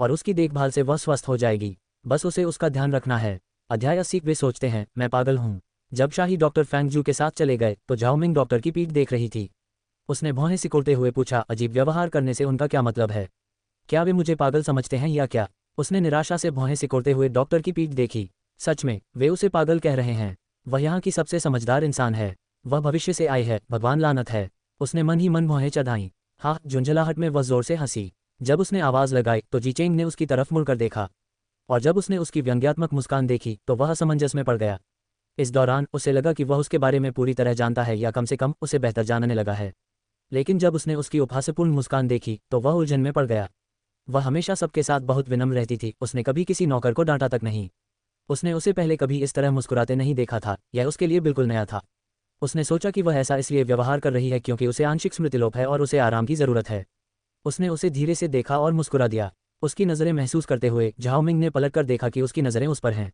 Speaker 1: और उसकी देखभाल से वह स्वस्थ हो जाएगी। बस उसे उसका ध्यान रखना है। अध्याय 80। वे सोचते हैं मैं पागल हूँ। जब शाही डॉक्टर फैंग जू के साथ चले गए तो झाओमिंग डॉक्टर की पीठ देख रही थी। उसने भौहें सिकोड़ते हुए पूछा, अजीब व्यवहार करने से उनका क्या मतलब है? क्या वे मुझे पागल समझते हैं या क्या? उसने निराशा से भौहें सिकोड़ते हुए डॉक्टर की पीठ देखी। सच में, वे उसे पागल कह रहे हैं। वह यहाँ की सबसे समझदार इंसान है। वह भविष्य से आई है, भगवान लानत है। उसने मन ही मन भौहें चढ़ाईं। हाँ, झुंझलाहट में वह जोर से हंसी। जब उसने आवाज़ लगाई तो जीचेंग ने उसकी तरफ मुड़कर देखा, और जब उसने उसकी व्यंग्यात्मक मुस्कान देखी तो वह असमंजस में पड़ गया। इस दौरान उसे लगा कि वह उसके बारे में पूरी तरह जानता है या कम से कम उसे बेहतर जानने लगा है। लेकिन जब उसने उसकी उपहासपूर्ण मुस्कान देखी तो वह उलझन में पड़ गया। वह हमेशा सबके साथ बहुत विनम्र रहती थी। उसने कभी किसी नौकर को डांटा तक नहीं। उसने उसे पहले कभी इस तरह मुस्कुराते नहीं देखा था। यह उसके लिए बिल्कुल नया था। उसने सोचा कि वह ऐसा इसलिए व्यवहार कर रही है क्योंकि उसे आंशिक स्मृतिलोप है और उसे आराम की ज़रूरत है। उसने उसे धीरे से देखा और मुस्कुरा दिया। उसकी नज़रें महसूस करते हुए झाओमिंग ने पलटकर देखा कि उसकी नज़रें उस पर हैं।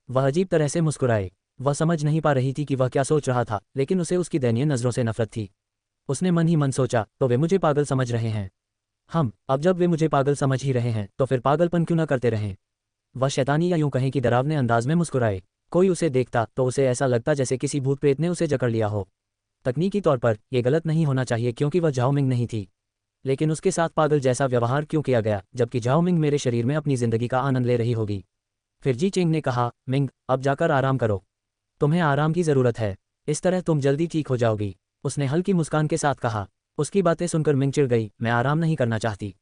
Speaker 1: वह अजीब तरह से मुस्कुराए। वह समझ नहीं पा रही थी कि वह क्या सोच रहा था, लेकिन उसे उसकी दयनीय नज़रों से नफरत थी। उसने मन ही मन सोचा, तो वे मुझे पागल समझ रहे हैं। अब जब वे मुझे पागल समझ ही रहे हैं तो फिर पागलपन क्यों न करते रहें। वह शैतानी या यूं कहें कि डरावने अंदाज में मुस्कुराए। कोई उसे देखता तो उसे ऐसा लगता जैसे किसी भूत प्रेत ने उसे जकड़ लिया हो। तकनीकी तौर पर यह गलत नहीं होना चाहिए क्योंकि वह झाओमिंग नहीं थी, लेकिन उसके साथ पागल जैसा व्यवहार क्यों किया गया जबकि झाओमिंग मेरे शरीर में अपनी जिंदगी का आनंद ले रही होगी। फिर जी चेंग ने कहा, मिंग, अब जाकर आराम करो। तुम्हें आराम की ज़रूरत है। इस तरह तुम जल्दी ठीक हो जाओगी। उसने हल्की मुस्कान के साथ कहा। उसकी बातें सुनकर मिंग चिढ़ गई। मैं आराम नहीं करना चाहती।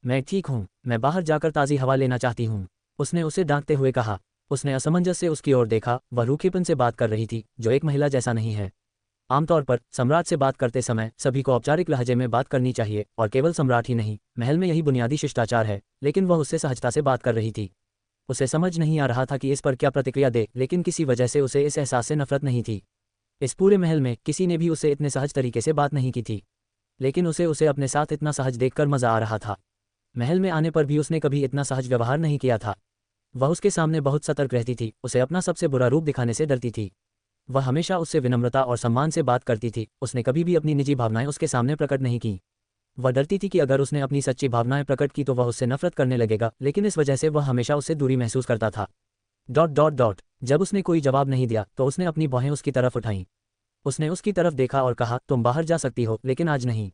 Speaker 1: मैं ठीक हूँ। मैं बाहर जाकर ताज़ी हवा लेना चाहती हूँ। उसने उसे डांटते हुए कहा। उसने असमंजस से उसकी ओर देखा। वह रूखेपन से बात कर रही थी, जो एक महिला जैसा नहीं है। आमतौर पर सम्राट से बात करते समय सभी को औपचारिक लहजे में बात करनी चाहिए, और केवल सम्राट ही नहीं, महल में यही बुनियादी शिष्टाचार है। लेकिन वह उससे सहजता से बात कर रही थी। उसे समझ नहीं आ रहा था कि इस पर क्या प्रतिक्रिया दे, लेकिन किसी वजह से उसे इस एहसास से नफरत नहीं थी। इस पूरे महल में किसी ने भी उसे इतने सहज तरीके से बात नहीं की थी, लेकिन उसे अपने साथ इतना सहज देखकर मजा आ रहा था। महल में आने पर भी उसने कभी इतना सहज व्यवहार नहीं किया था। वह उसके सामने बहुत सतर्क रहती थी, उसे अपना सबसे बुरा रूप दिखाने से डरती थी। वह हमेशा उससे विनम्रता और सम्मान से बात करती थी। उसने कभी भी अपनी निजी भावनाएं उसके सामने प्रकट नहीं की। वह डरती थी कि अगर उसने अपनी सच्ची भावनाएं प्रकट की तो वह उससे नफरत करने लगेगा, लेकिन इस वजह से वह हमेशा उससे दूरी महसूस करता था। ... जब उसने कोई जवाब नहीं दिया तो उसने अपनी बाहें उसकी तरफ उठाईं। उसने उसकी तरफ देखा और कहा, तुम बाहर जा सकती हो, लेकिन आज नहीं।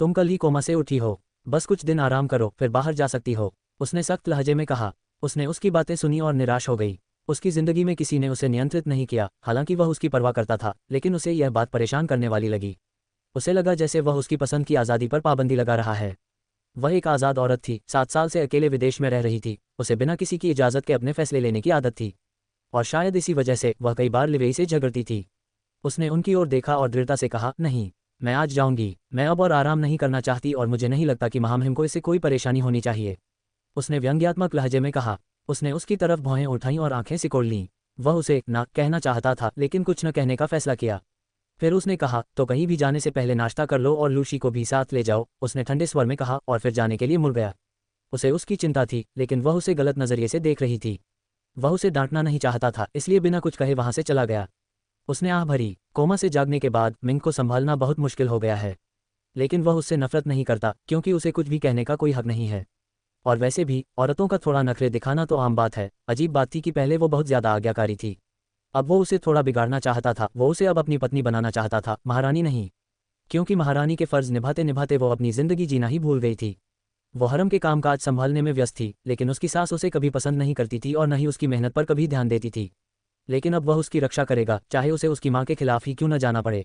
Speaker 1: तुम कल ही कोमा से उठी हो। बस कुछ दिन आराम करो, फिर बाहर जा सकती हो। उसने सख्त लहजे में कहा। उसने उसकी बातें सुनी और निराश हो गई। उसकी जिंदगी में किसी ने उसे नियंत्रित नहीं किया, हालांकि वह उसकी परवाह करता था, लेकिन उसे यह बात परेशान करने वाली लगी। उसे लगा जैसे वह उसकी पसंद की आज़ादी पर पाबंदी लगा रहा है। वह एक आज़ाद औरत थी, 7 साल से अकेले विदेश में रह रही थी। उसे बिना किसी की इजाज़त के अपने फैसले लेने की आदत थी, और शायद इसी वजह से वह कई बार लिवेई से झगड़ती थी। उसने उनकी ओर देखा और दृढ़ता से कहा, नहीं, मैं आज जाऊंगी। मैं अब और आराम नहीं करना चाहती और मुझे नहीं लगता कि महामहिम को इससे कोई परेशानी होनी चाहिए। उसने व्यंग्यात्मक लहजे में कहा। उसने उसकी तरफ भौहें उठाईं और आंखें सिकोड़ लीं। वह उसे ना कहना चाहता था, लेकिन कुछ न कहने का फैसला किया। फिर उसने कहा, तो कहीं भी जाने से पहले नाश्ता कर लो और लूशी को भी साथ ले जाओ। उसने ठंडे स्वर में कहा और फिर जाने के लिए मुड़ गया। उसे उसकी चिंता थी, लेकिन वह उसे गलत नज़रिए से देख रही थी। वह उसे डांटना नहीं चाहता था, इसलिए बिना कुछ कहे वहां से चला गया। उसने आह भरी। कोमा से जागने के बाद मिंग को संभालना बहुत मुश्किल हो गया है, लेकिन वह उससे नफरत नहीं करता क्योंकि उसे कुछ भी कहने का कोई हक नहीं है। और वैसे भी औरतों का थोड़ा नखरे दिखाना तो आम बात है। अजीब बात थी कि पहले वो बहुत ज़्यादा आज्ञाकारी थी, अब वो उसे थोड़ा बिगाड़ना चाहता था। वो उसे अब अपनी पत्नी बनाना चाहता था, महारानी नहीं, क्योंकि महारानी के फ़र्ज़ निभाते निभाते वो अपनी ज़िंदगी जीना ही भूल गई थी। वो हरम के कामकाज संभालने में व्यस्त थी, लेकिन उसकी सास उसे कभी पसंद नहीं करती थी और न ही उसकी मेहनत पर कभी ध्यान देती थी। लेकिन अब वह उसकी रक्षा करेगा, चाहे उसे उसकी माँ के खिलाफ ही क्यों न जाना पड़े।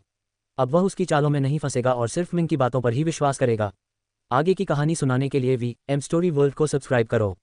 Speaker 1: अब वह उसकी चालों में नहीं फंसेगा और सिर्फ मिंग की बातों पर ही विश्वास करेगा। आगे की कहानी सुनाने के लिए वी एम स्टोरी वर्ल्ड को सब्सक्राइब करो।